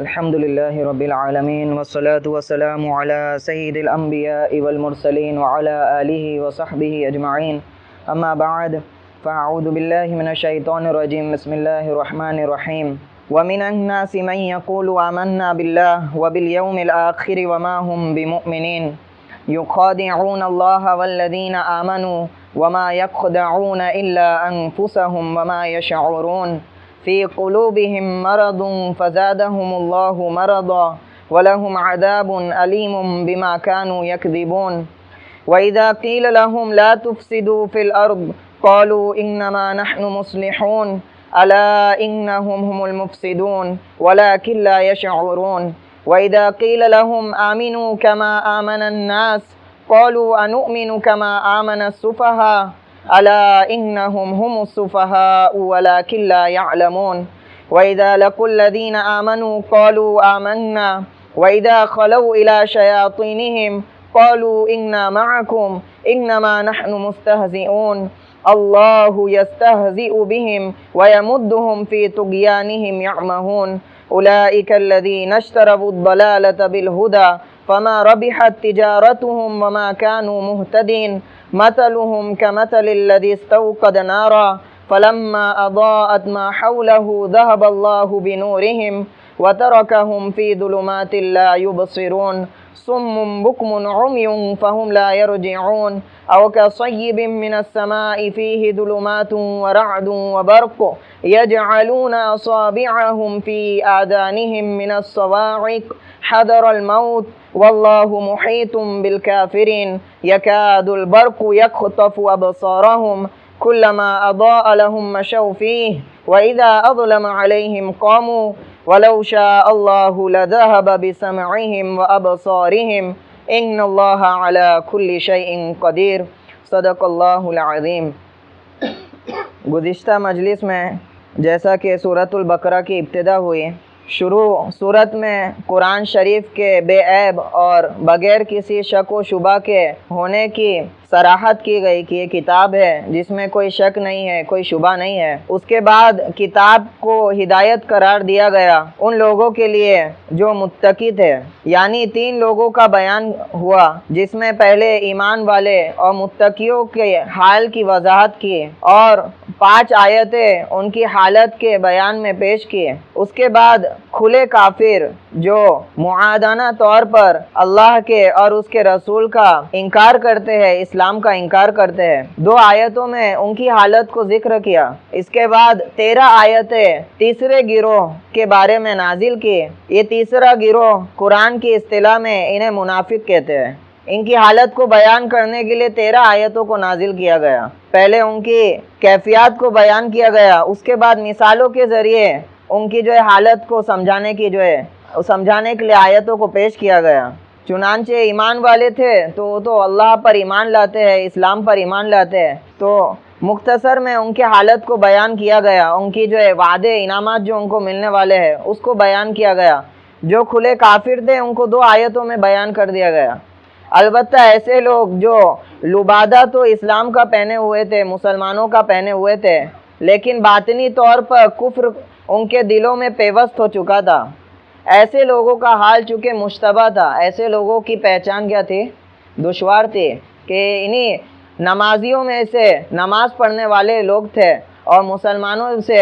الحمد لله رب العالمين والصلاة والسلام على سيد الأنبياء والمرسلين وعلى آله وصحبه أجمعين. أما بعد فأعوذ بالله من الشيطان الرجيم. بسم الله الرحمن الرحيم. ومن الناس من يقول آمنا بالله وباليوم الآخر وما هم بمؤمنين يخادعون الله والذين آمنوا وما يخدعون إلا أنفسهم وما يشعرون في قلوبهم مرض فزادهم الله مرضا ولهم عذاب أليم بما كانوا يكذبون. وإذا قيل لهم لا تفسدوا في الأرض قالوا إنما نحن مصلحون ألا إنهم هم المفسدون ولكن لا يشعرون. وإذا قيل لهم آمنوا كما آمن الناس قالوا أنؤمن كما آمن السفهاء ألا إنهم هم السفهاء ولكن لا يعلمون. وإذا لقوا الذين آمنوا قالوا آمنا وإذا خلوا إلى شياطينهم قالوا إنا معكم إنما نحن مستهزئون الله يستهزئ بهم ويمدهم في طغيانهم يعمهون. أولئك الذين اشتروا الضلالة بالهدى فما ربحت تجارتهم وما كانوا مهتدين. مثلهم كمثل الذي استوقد نارا فلما أضاءت ما حوله ذهب الله بنورهم وتركهم في ظلمات لا يبصرون صم بكم عمي فهم لا يرجعون. أو كصيب من السماء فيه ظلمات ورعد وبرق يجعلون أصابعهم في آذانهم من الصواعق حذر الموت والله محيط بالكافرين. يكاد البرق يخطف أبصارهم كلما أضاء لهم مشوا فيه وإذا أظلم عليهم قاموا ولو شاء الله لذهب بسمعهم وأبصارهم إن الله على كل شيء قدير. صدق اللہ العظیم. گزشتہ مجلس میں جیسا کہ سورۃ البقرہ کی ابتدا ہوئی، شروع صورت میں قرآن شریف کے بے عیب اور بغیر کسی شک و شبہ کے ہونے کی صراحت کی گئی کہ یہ کتاب ہے جس میں کوئی شک نہیں ہے، کوئی شبہ نہیں ہے. اس کے بعد کتاب کو ہدایت قرار دیا گیا ان لوگوں کے لیے جو متقی تھے، یعنی 3 لوگوں کا بیان ہوا جس میں پہلے ایمان والے اور متقیوں کے حال کی وضاحت کی اور 5 آیتیں ان کی حالت کے بیان میں پیش کی. اس کے بعد کھلے کافر جو معادانہ طور پر اللہ کے اور اس کے رسول کا انکار کرتے ہیں، اسلام کا انکار کرتے ہیں، 2 آیتوں میں ان کی حالت کو ذکر کیا. اس کے بعد 13 آیتیں تیسرے گروہ کے بارے میں نازل کی. یہ تیسرا گروہ قرآن کی اصطلاح میں انہیں منافق کہتے ہیں. ان کی حالت کو بیان کرنے کے لیے 13 آیتوں کو نازل کیا گیا. پہلے ان کی کیفیات کو بیان کیا گیا، اس کے بعد مثالوں کے ذریعے ان کی حالت کو سمجھانے کے لیے آیتوں کو پیش کیا گیا. چنانچہ ایمان والے تھے تو وہ تو اللہ پر ایمان لاتے ہیں، اسلام پر ایمان لاتے ہیں، تو مختصر میں ان کی حالت کو بیان کیا گیا. ان کی وعدے انعامات جو ان کو ملنے والے ہیں اس کو بیان کیا گیا. جو کھلے کافر تھے ان کو 2 آیتوں میں بیان کر دیا گیا. البتہ ایسے لوگ جو لبادہ تو اسلام کا پہنے ہوئے تھے، مسلمانوں کا پہنے ہوئے تھے، لیکن باطنی طور پر کفر ان کے دلوں میں پیوست ہو چکا تھا، ایسے لوگوں کا حال چونکہ مشتبہ تھا. ایسے لوگوں کی پہچان کیا تھی؟ دشوار تھی کہ انہی نمازیوں میں سے نماز پڑھنے والے لوگ تھے اور مسلمانوں سے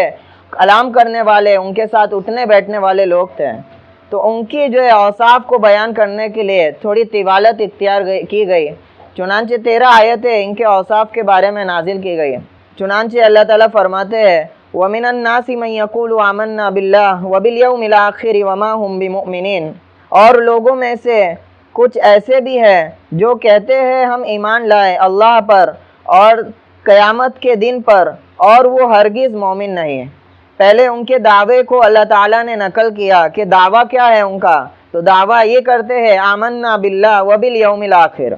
کلام کرنے والے، ان کے ساتھ اٹھنے بیٹھنے والے لوگ تھے. تو ان کی اوصاف کو بیان کرنے کے لیے تھوڑی طوالت اختیار کی گئی. چنانچہ 13 آیتیں ان کے اوصاف کے بارے میں نازل کی گئی. چنانچہ اللہ تعالیٰ فرماتے ہیں وَمِنَ النَّاسِ مَن يَقُولُ آمَنَّا بِاللَّهِ وَبِالْيَوْمِ الْآخِرِ وَمَا هُمْ بِمُؤْمِنِينَ. اور لوگوں میں سے کچھ ایسے بھی ہیں جو کہتے ہیں ہم ایمان لائے اللہ پر اور قیامت کے دن پر، اور وہ ہرگز مومن نہیں. پہلے ان کے دعوے کو اللہ تعالیٰ نے نقل کیا کہ دعویٰ کیا ہے ان کا، تو دعویٰ یہ کرتے ہیں آمنا باللہ وبالیوم الآخر،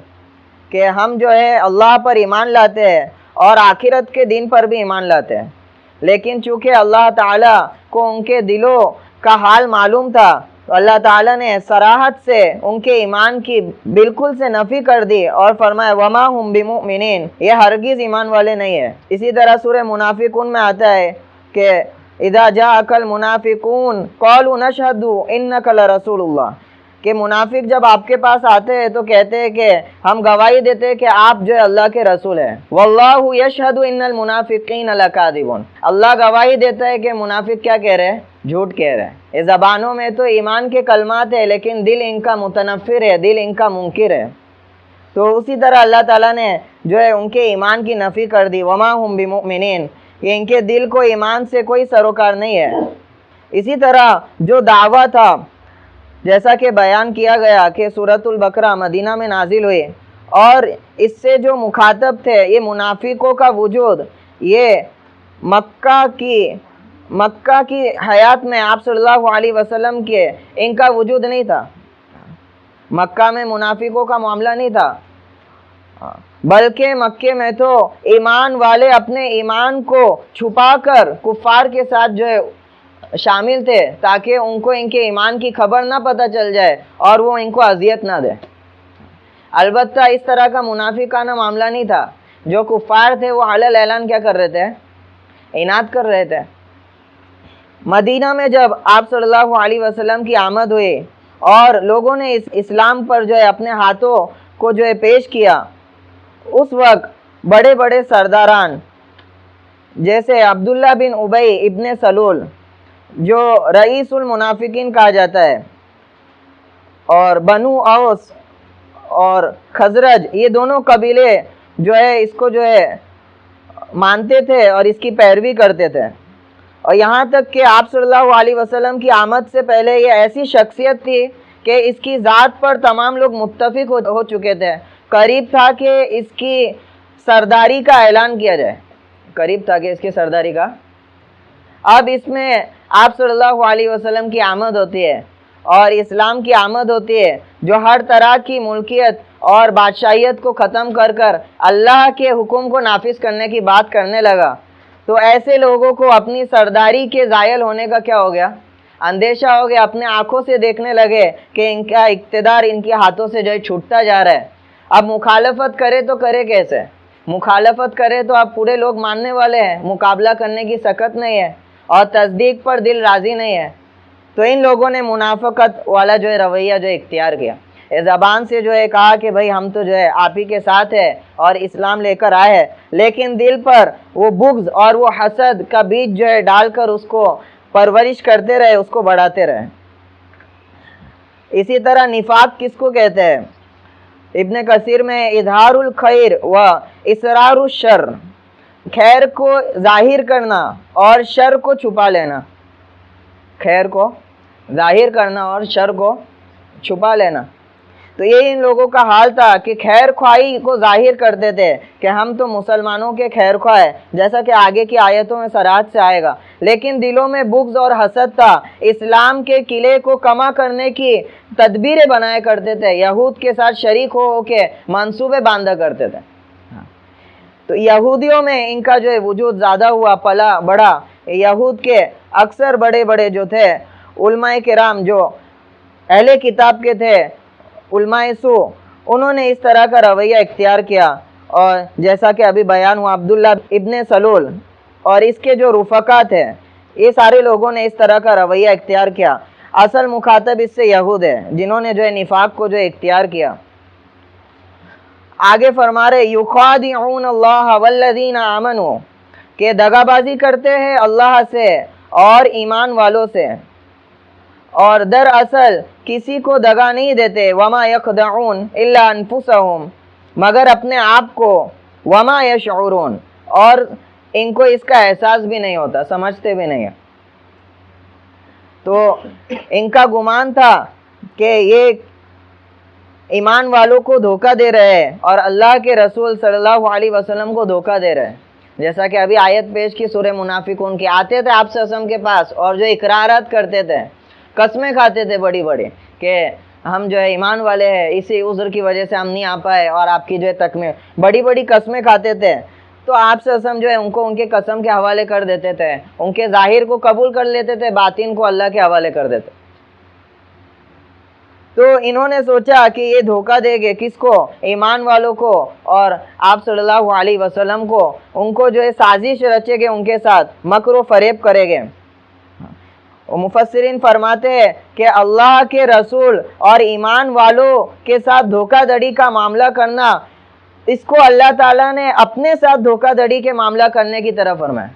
کہ ہم اللہ پر ایمان لاتے ہیں اور آخرت کے دن پر بھی ایمان لاتے ہیں. لیکن چونکہ اللہ تعالیٰ کو ان کے دلوں کا حال معلوم تھا تو اللہ تعالیٰ نے صراحت سے ان کے ایمان کی بالکل سے نفی کر دی اور فرمایا وما ہم بمؤمنین، یہ ہرگز ایمان والے نہیں ہیں. اسی طرح سورہ منافقون میں آتا ہے کہ اذا جاءک المنافقون قالوا نشهد انک لرسول اللہ، کہ منافق جب آپ کے پاس آتے ہیں تو کہتے ہیں کہ ہم گواہی دیتے ہیں کہ آپ جو ہے اللہ کے رسول ہیں۔ واللہ یشہد ان المنافقین لکاذبون، اللہ گواہی دیتا ہے کہ منافق کیا کہہ رہے ہیں؟ جھوٹ کہہ رہے ہیں۔ یہ زبانوں میں تو ایمان کے کلمات ہیں لیکن دل ان کا متنفر ہے، دل ان کا منکر ہے۔ تو اسی طرح اللہ تعالیٰ نے جو ہے ان کے ایمان کی نفی کر دی، وما ہم بمؤمنین، کہ ان کے دل کو ایمان سے کوئی سروکار نہیں ہے۔ اسی طرح جو دعویٰ تھا، جیسا کہ بیان کیا گیا کہ سورۃ البقرہ مدینہ میں نازل ہوئی، اور اس سے جو مخاطب تھے یہ منافقوں کا وجود، یہ مکہ کی حیات میں آپ صلی اللہ علیہ وسلم کے ان کا وجود نہیں تھا۔ مکہ میں منافقوں کا معاملہ نہیں تھا، بلکہ مکے میں تو ایمان والے اپنے ایمان کو چھپا کر کفار کے ساتھ جو ہے شامل تھے، تاکہ ان کو ان کے ایمان کی خبر نہ پتہ چل جائے اور وہ ان کو اذیت نہ دے۔ البتہ اس طرح کا منافقانہ معاملہ نہیں تھا۔ جو کفار تھے وہ علی الاعلان کیا کر رہے تھے؟ عناد کر رہے تھے۔ مدینہ میں جب آپ صلی اللہ علیہ وسلم کی آمد ہوئی اور لوگوں نے اس اسلام پر جو ہے اپنے ہاتھوں کو جو ہے پیش کیا، اس وقت بڑے بڑے سرداران جیسے عبداللہ بن ابی ابن سلول جو رئیس المنافقین کہا جاتا ہے، اور بنو اوس اور خزرج، یہ دونوں قبیلے جو ہے اس کو جو ہے مانتے تھے اور اس کی پیروی کرتے تھے۔ اور یہاں تک کہ آپ صلی اللہ علیہ وسلم کی آمد سے پہلے یہ ایسی شخصیت تھی کہ اس کی ذات پر تمام لوگ متفق ہو چکے تھے۔ قریب تھا کہ اس کی سرداری کا اعلان کیا جائے، قریب تھا کہ اس کی سرداری کا۔ اب اس میں آپ صلی اللہ علیہ وسلم کی آمد ہوتی ہے اور اسلام کی آمد ہوتی ہے، جو ہر طرح کی ملکیت اور بادشاہیت کو ختم کر کر اللہ کے حکم کو نافذ کرنے کی بات کرنے لگا۔ تو ایسے لوگوں کو اپنی سرداری کے زائل ہونے کا کیا ہو گیا؟ اندیشہ ہو گیا۔ اپنے آنکھوں سے دیکھنے لگے کہ ان کا اقتدار ان کے ہاتھوں سے جو ہے چھوٹتا جا رہا ہے۔ اب مخالفت کرے تو کرے کیسے؟ مخالفت کرے تو اب پورے لوگ ماننے والے ہیں، مقابلہ کرنے کی سخت نہیں ہے اور تصدیق پر دل راضی نہیں ہے۔ تو ان لوگوں نے منافقت والا جو ہے رویہ جو اختیار کیا، زبان سے جو ہے کہا کہ بھائی ہم تو جو ہے آپ ہی کے ساتھ ہے اور اسلام لے کر آئے ہیں، لیکن دل پر وہ بغض اور وہ حسد کا بیج جو ہے ڈال کر اس کو پرورش کرتے رہے، اس کو بڑھاتے رہے۔ اسی طرح نفاق کس کو کہتے ہیں؟ ابن کثیر میں اظہار الخیر و اسرار الشر، خیر کو ظاہر کرنا اور شر کو چھپا لینا، خیر کو ظاہر کرنا اور شر کو چھپا لینا۔ تو یہ ان لوگوں کا حال تھا کہ خیر خواہی کو ظاہر کرتے تھے کہ ہم تو مسلمانوں کے خیر خواہ ہیں، جیسا کہ آگے کی آیتوں میں صراحت سے آئے گا، لیکن دلوں میں بغض اور حسد تھا۔ اسلام کے قلعے کو کما کرنے کی تدبیریں بنایا کرتے تھے، یہود کے ساتھ شریک ہو کے منصوبے باندھا کرتے تھے۔ تو یہودیوں میں ان کا جو ہے وجود زیادہ ہوا، پلا بڑھا۔ یہود کے اکثر بڑے بڑے جو تھے علماء کرام، جو اہل کتاب کے تھے، علماء سو، انہوں نے اس طرح کا رویہ اختیار کیا، اور جیسا کہ ابھی بیان ہوا عبداللہ ابن سلول اور اس کے جو رفقا تھے، یہ سارے لوگوں نے اس طرح کا رویہ اختیار کیا۔ اصل مخاطب اس سے یہود ہے، جنہوں نے جو ہے نفاق کو جو اختیار کیا۔ آگے فرما رہے یخادعون اللہ والذین آمنوا، کہ دغا بازی کرتے ہیں اللہ سے اور ایمان والوں سے، اور دراصل کسی کو دغا نہیں دیتے۔ وما یخدعون الا انفسهم، مگر اپنے آپ کو۔ وما یشعرون، اور ان کو اس کا احساس بھی نہیں ہوتا، سمجھتے بھی نہیں ہیں۔ تو ان کا گمان تھا کہ یہ ایمان والوں کو دھوکہ دے رہے ہیں اور اللہ کے رسول صلی اللہ علیہ وسلم کو دھوکہ دے رہے ہیں، جیسا کہ ابھی آیت پیش کی سورہ منافقون کی۔ آتے تھے آپ صلی اللہ علیہ وسلم کے پاس اور جو اقرارات کرتے تھے، قسمیں کھاتے تھے بڑی بڑی کہ ہم جو ہے ایمان والے ہیں، اسی عذر کی وجہ سے ہم نہیں آ پائے، اور آپ کی جو ہے تکمیل، بڑی بڑی قسمیں کھاتے تھے۔ تو آپ صلی اللہ علیہ وسلم جو ہے ان کو ان کے قسم کے حوالے کر دیتے تھے، ان کے ظاہر کو قبول کر لیتے تھے، باطن کو اللہ کے حوالے کر دیتے۔ تو انہوں نے سوچا کہ یہ دھوکہ دے گے کس کو؟ ایمان والوں کو، اور آپ صلی اللہ علیہ وسلم کو، ان کو جو ہے سازش رچے گے، ان کے ساتھ مکر و فریب کرے گے۔ مفسرین فرماتے ہیں کہ اللہ کے رسول اور ایمان والوں کے ساتھ دھوکہ دھڑی کا معاملہ کرنا، اس کو اللہ تعالیٰ نے اپنے ساتھ دھوکہ دھڑی کے معاملہ کرنے کی طرف فرمایا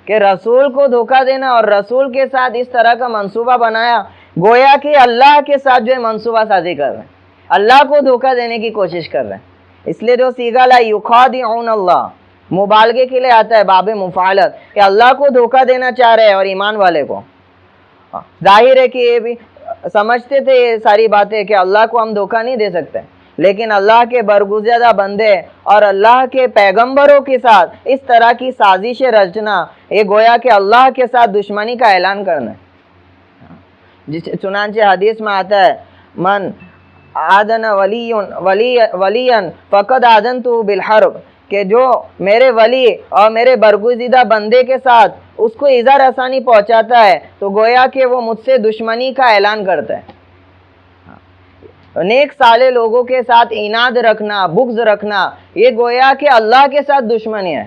کہ رسول کو دھوکہ دینا اور رسول کے ساتھ اس طرح کا منصوبہ بنایا، گویا کہ اللہ کے ساتھ جو ہے منصوبہ سازی کر رہے ہیں، اللہ کو دھوکہ دینے کی کوشش کر رہے ہیں۔ اس لیے جو صیغہ لا یخادعون اللہ مبالغے کے لیے آتا ہے باب مفعلت، کہ اللہ کو دھوکہ دینا چاہ رہے ہیں اور ایمان والے کو۔ ظاہر ہے کہ یہ بھی سمجھتے تھے یہ ساری باتیں کہ اللہ کو ہم دھوکہ نہیں دے سکتے، لیکن اللہ کے برگزیدہ بندے اور اللہ کے پیغمبروں کے ساتھ اس طرح کی سازشیں رچنا، یہ گویا کہ اللہ کے ساتھ دشمنی کا اعلان کرنا ہے۔ چنانچہ حدیث میں آتا ہے من آدن ولیًا فقد آذنتہ بالحرب، کہ جو میرے ولی اور میرے برگزیدہ بندے کے ساتھ اس کو ایذا رسانی پہنچاتا ہے تو گویا کہ وہ مجھ سے دشمنی کا اعلان کرتا ہے۔ نیک صالح لوگوں کے ساتھ عناد رکھنا، بغض رکھنا، یہ گویا کہ اللہ کے ساتھ دشمنی ہے۔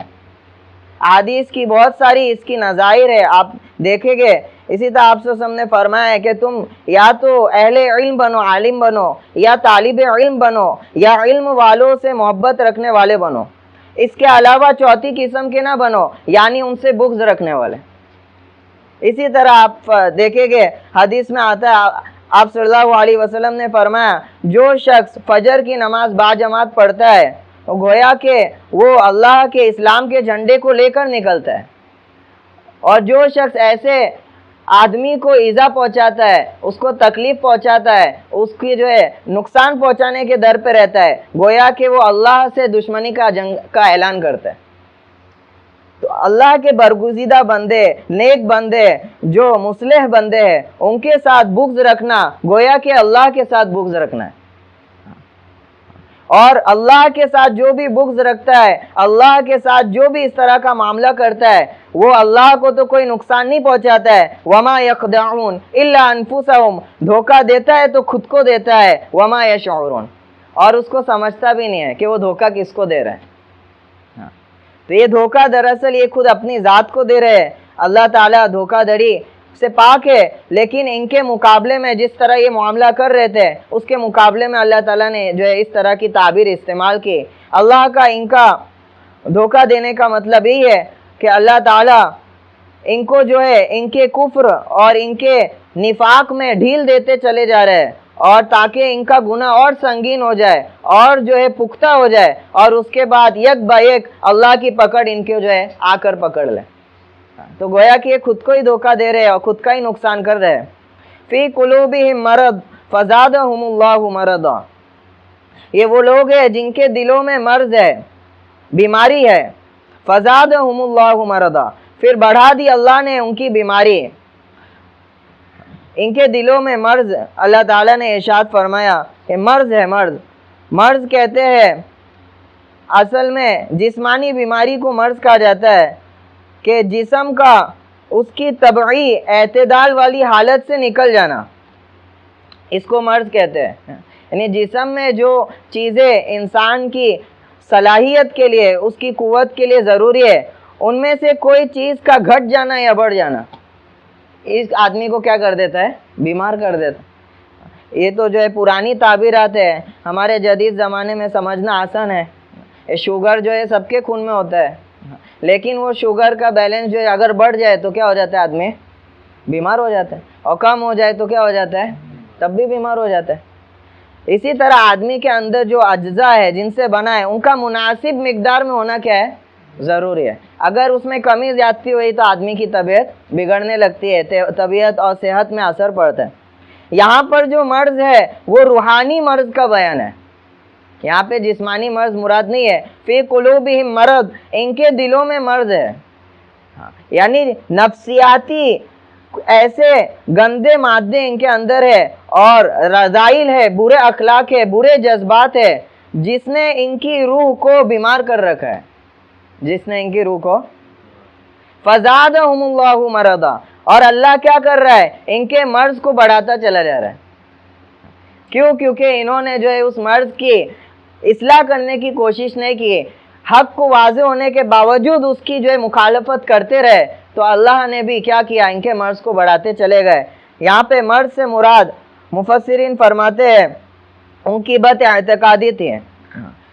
حدیث کی بہت ساری اس کی نظائر ہے، آپ دیکھیں گے۔ اسی طرح آپ سے نے فرمایا ہے کہ تم یا تو اہل علم بنو، عالم بنو، یا طالب علم بنو، یا علم والوں سے محبت رکھنے والے بنو، اس کے علاوہ چوتھی قسم کے نہ بنو، یعنی ان سے بغض رکھنے والے۔ اسی طرح آپ دیکھیں گے حدیث میں آتا ہے، آپ صلی اللہ علیہ وسلم نے فرمایا جو شخص فجر کی نماز باجماعت پڑھتا ہے وہ گویا کہ وہ اللہ کے اسلام کے جھنڈے کو لے کر نکلتا ہے، اور جو شخص ایسے آدمی کو ایذا پہنچاتا ہے، اس کو تکلیف پہنچاتا ہے، اس کی جو ہے نقصان پہنچانے کے در پہ رہتا ہے، گویا کہ وہ اللہ سے دشمنی کا جنگ کا اعلان کرتا ہے۔ تو اللہ کے برگزیدہ بندے، نیک بندے، جو مصلح بندے ہیں، ان کے ساتھ بغض رکھنا گویا کہ اللہ کے ساتھ بغض رکھنا ہے، اور اللہ کے ساتھ جو بھی بغض رکھتا ہے، اللہ کے ساتھ جو بھی اس طرح کا معاملہ کرتا ہے، وہ اللہ کو تو کوئی نقصان نہیں پہنچاتا ہے۔ وما یخدعون الا انفسهم، دھوکہ دیتا ہے تو خود کو دیتا ہے۔ وما یشعرون، اور اس کو سمجھتا بھی نہیں ہے کہ وہ دھوکہ کس کو دے رہا ہے۔ تو یہ دھوکہ دراصل یہ خود اپنی ذات کو دے رہے ہیں۔ اللہ تعالیٰ دھوکہ دھڑی سے پاک ہے، لیکن ان کے مقابلے میں جس طرح یہ معاملہ کر رہے تھے اس کے مقابلے میں اللہ تعالیٰ نے جو ہے اس طرح کی تعبیر استعمال کی۔ اللہ کا ان کا دھوکہ دینے کا مطلب یہی ہے کہ اللہ تعالیٰ ان کو جو ہے ان کے کفر اور ان کے نفاق میں ڈھیل دیتے چلے جا رہے ہیں، اور تاکہ ان کا گناہ اور سنگین ہو جائے اور جو ہے پختہ ہو جائے، اور اس کے بعد یک با یک اللہ کی پکڑ ان کے جو ہے آ کر پکڑ لے۔ تو گویا کہ یہ خود کو ہی دھوکہ دے رہے ہیں اور خود کا ہی نقصان کر رہے ہیں۔ فی قلوبہم مرض فزادہم اللہ مرضا، یہ وہ لوگ ہیں جن کے دلوں میں مرض ہے، بیماری ہے۔ فزادہم اللہ مرضا، پھر بڑھا دی اللہ نے ان کی بیماری، ان کے دلوں میں مرض۔ اللہ تعالیٰ نے ارشاد فرمایا کہ مرض ہے، مرض کہتے ہیں اصل میں جسمانی بیماری کو مرض کہا جاتا ہے، کہ جسم کا اس کی طبعی اعتدال والی حالت سے نکل جانا، اس کو مرض کہتے ہیں۔ یعنی جسم میں جو چیزیں انسان کی صلاحیت کے لیے، اس کی قوت کے لیے ضروری ہے، ان میں سے کوئی چیز کا گھٹ جانا یا بڑھ جانا اس آدمی کو کیا کر دیتا ہے؟ بیمار کر دیتا ہے۔ یہ تو جو ہے پرانی تعبیرات ہے، ہمارے جدید زمانے میں سمجھنا آسان ہے۔ شوگر جو ہے سب کے خون میں ہوتا ہے، لیکن وہ شوگر کا بیلنس جو ہے اگر بڑھ جائے تو کیا ہو جاتا ہے؟ آدمی بیمار ہو جاتا ہے، اور کم ہو جائے تو کیا ہو جاتا ہے؟ تب بھی بیمار ہو جاتا ہے۔ اسی طرح آدمی کے اندر جو اجزاء ہے جن سے بنا ہے، ان کا مناسب مقدار میں ہونا کیا ہے؟ ضروری ہے۔ اگر اس میں کمی زیادتی ہوئی تو آدمی کی طبیعت بگڑنے لگتی ہے، طبیعت اور صحت میں اثر پڑتا ہے۔ یہاں پر جو مرض ہے وہ روحانی مرض کا بیان ہے، یہاں پہ جسمانی مرض مراد نہیں ہے۔ فی قلوبہم مرض، ان کے دلوں میں مرض ہے، یعنی نفسیاتی ایسے گندے مادے ان کے اندر ہے، اور رذائل ہے، برے اخلاق ہے، برے جذبات ہے، جس نے ان کی روح کو بیمار کر رکھا ہے، جس نے ان کی روح کو۔ فزادہم اللہ مرضا، اور اللہ کیا کر رہا ہے؟ ان کے مرض کو بڑھاتا چلا جا رہا ہے۔ کیوں؟ کیونکہ انہوں نے جو ہے اس مرض کی اصلاح کرنے کی کوشش نہیں کی، حق کو واضح ہونے کے باوجود اس کی جو ہے مخالفت کرتے رہے، تو اللہ نے بھی کیا کیا, ان کے مرض کو بڑھاتے چلے گئے. یہاں پہ مرض سے مراد مفسرین فرماتے ہیں ان کی بد اعتقادی تھی,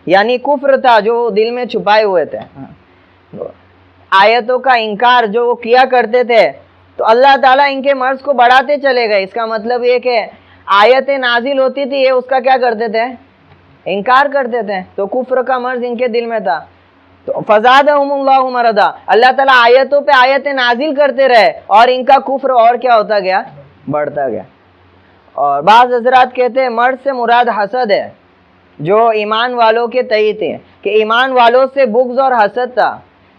یعنی کفر تھا جو وہ دل میں چھپائے ہوئے تھے, آیتوں کا انکار جو وہ کیا کرتے تھے. تو اللہ تعالیٰ ان کے مرض کو بڑھاتے چلے گئے. اس کا مطلب یہ کہ آیتیں نازل ہوتی تھی, یہ اس کا کیا کرتے تھے, انکار کرتے تھے. تو کفر کا مرض ان کے دل میں تھا. تو فزادہم اللہ مرضا, اللہ تعالیٰ آیتوں پہ آیتیں نازل کرتے رہے اور ان کا کفر اور کیا ہوتا گیا, بڑھتا گیا. اور بعض حضرات کہتے ہیں مرض سے مراد حسد ہے, جو ایمان والوں کے تئیں تھے, کہ ایمان والوں سے بغض اور حسد تھا.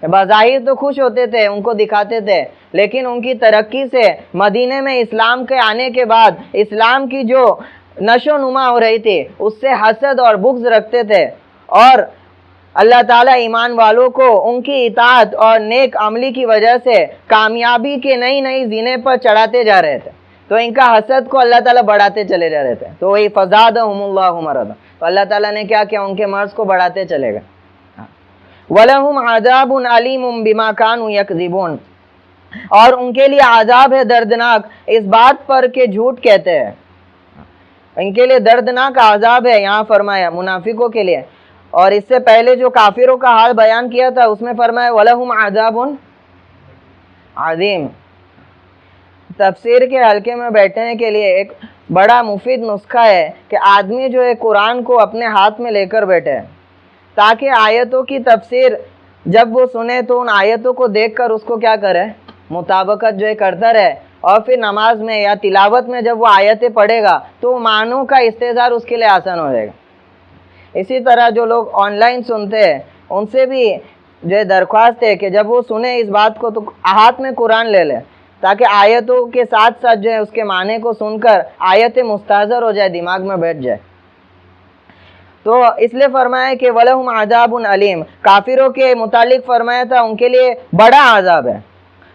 بظاہر تو خوش ہوتے تھے, ان کو دکھاتے تھے, لیکن ان کی ترقی سے مدینے میں اسلام کے آنے کے بعد اسلام کی جو نشو نما ہو رہی تھی اس سے حسد اور بغض رکھتے تھے. اور اللہ تعالیٰ ایمان والوں کو ان کی اطاعت اور نیک عملی کی وجہ سے کامیابی کے نئی نئی زینے پر چڑھاتے جا رہے تھے. تو ان کا حسد کو اللہ تعالیٰ بڑھاتے چلے جا رہے تھے. تو وہی فزادہم اللہ مرضا, تو اللہ تعالیٰ نے کیا کیا, ان کے مرض کو بڑھاتے چلے گئے. وَلَهُمْ عَذَابٌ عَلِيمٌ بِمَا كَانُوا يَكْذِبُونَ, اور ان کے لیے عذاب ہے دردناک اس بات پر کہ جھوٹ کہتے ہیں. ان کے لیے دردناک عذاب ہے یہاں فرمایا منافقوں کے لیے. اور اس سے پہلے جو کافروں کا حال بیان کیا تھا اس میں فرمایا وَلَهُمْ عَذَابٌ عَظِيمٌ. تفسیر کے حلقے میں بیٹھنے کے لیے ایک بڑا مفید نسخہ ہے کہ آدمی جو ہے قرآن کو اپنے ہاتھ میں لے کر بیٹھے, تاکہ آیتوں کی تفسیر جب وہ سنے تو ان آیتوں کو دیکھ کر اس کو کیا کرے, مطابقت جو ہے کرتا رہے. اور پھر نماز میں یا تلاوت میں جب وہ آیتیں پڑھے گا تو معنوں کا استحضار اس کے لیے آسان ہو جائے گا. اسی طرح جو لوگ آن لائن سنتے ہیں ان سے بھی جو ہے درخواست ہے کہ جب وہ سنیں اس بات کو تو ہاتھ میں قرآن لے لیں, تاکہ آیتوں کے ساتھ ساتھ جو ہے اس کے معنی کو سن کر آیتیں مستحضر ہو جائے, دماغ میں بیٹھ جائے. تو اس لیے فرمایا کہ وَلَهُمْ عَذَابٌ عَلِيمٌ, کافروں کے متعلق فرمایا تھا ان کے لیے بڑا عذاب ہے,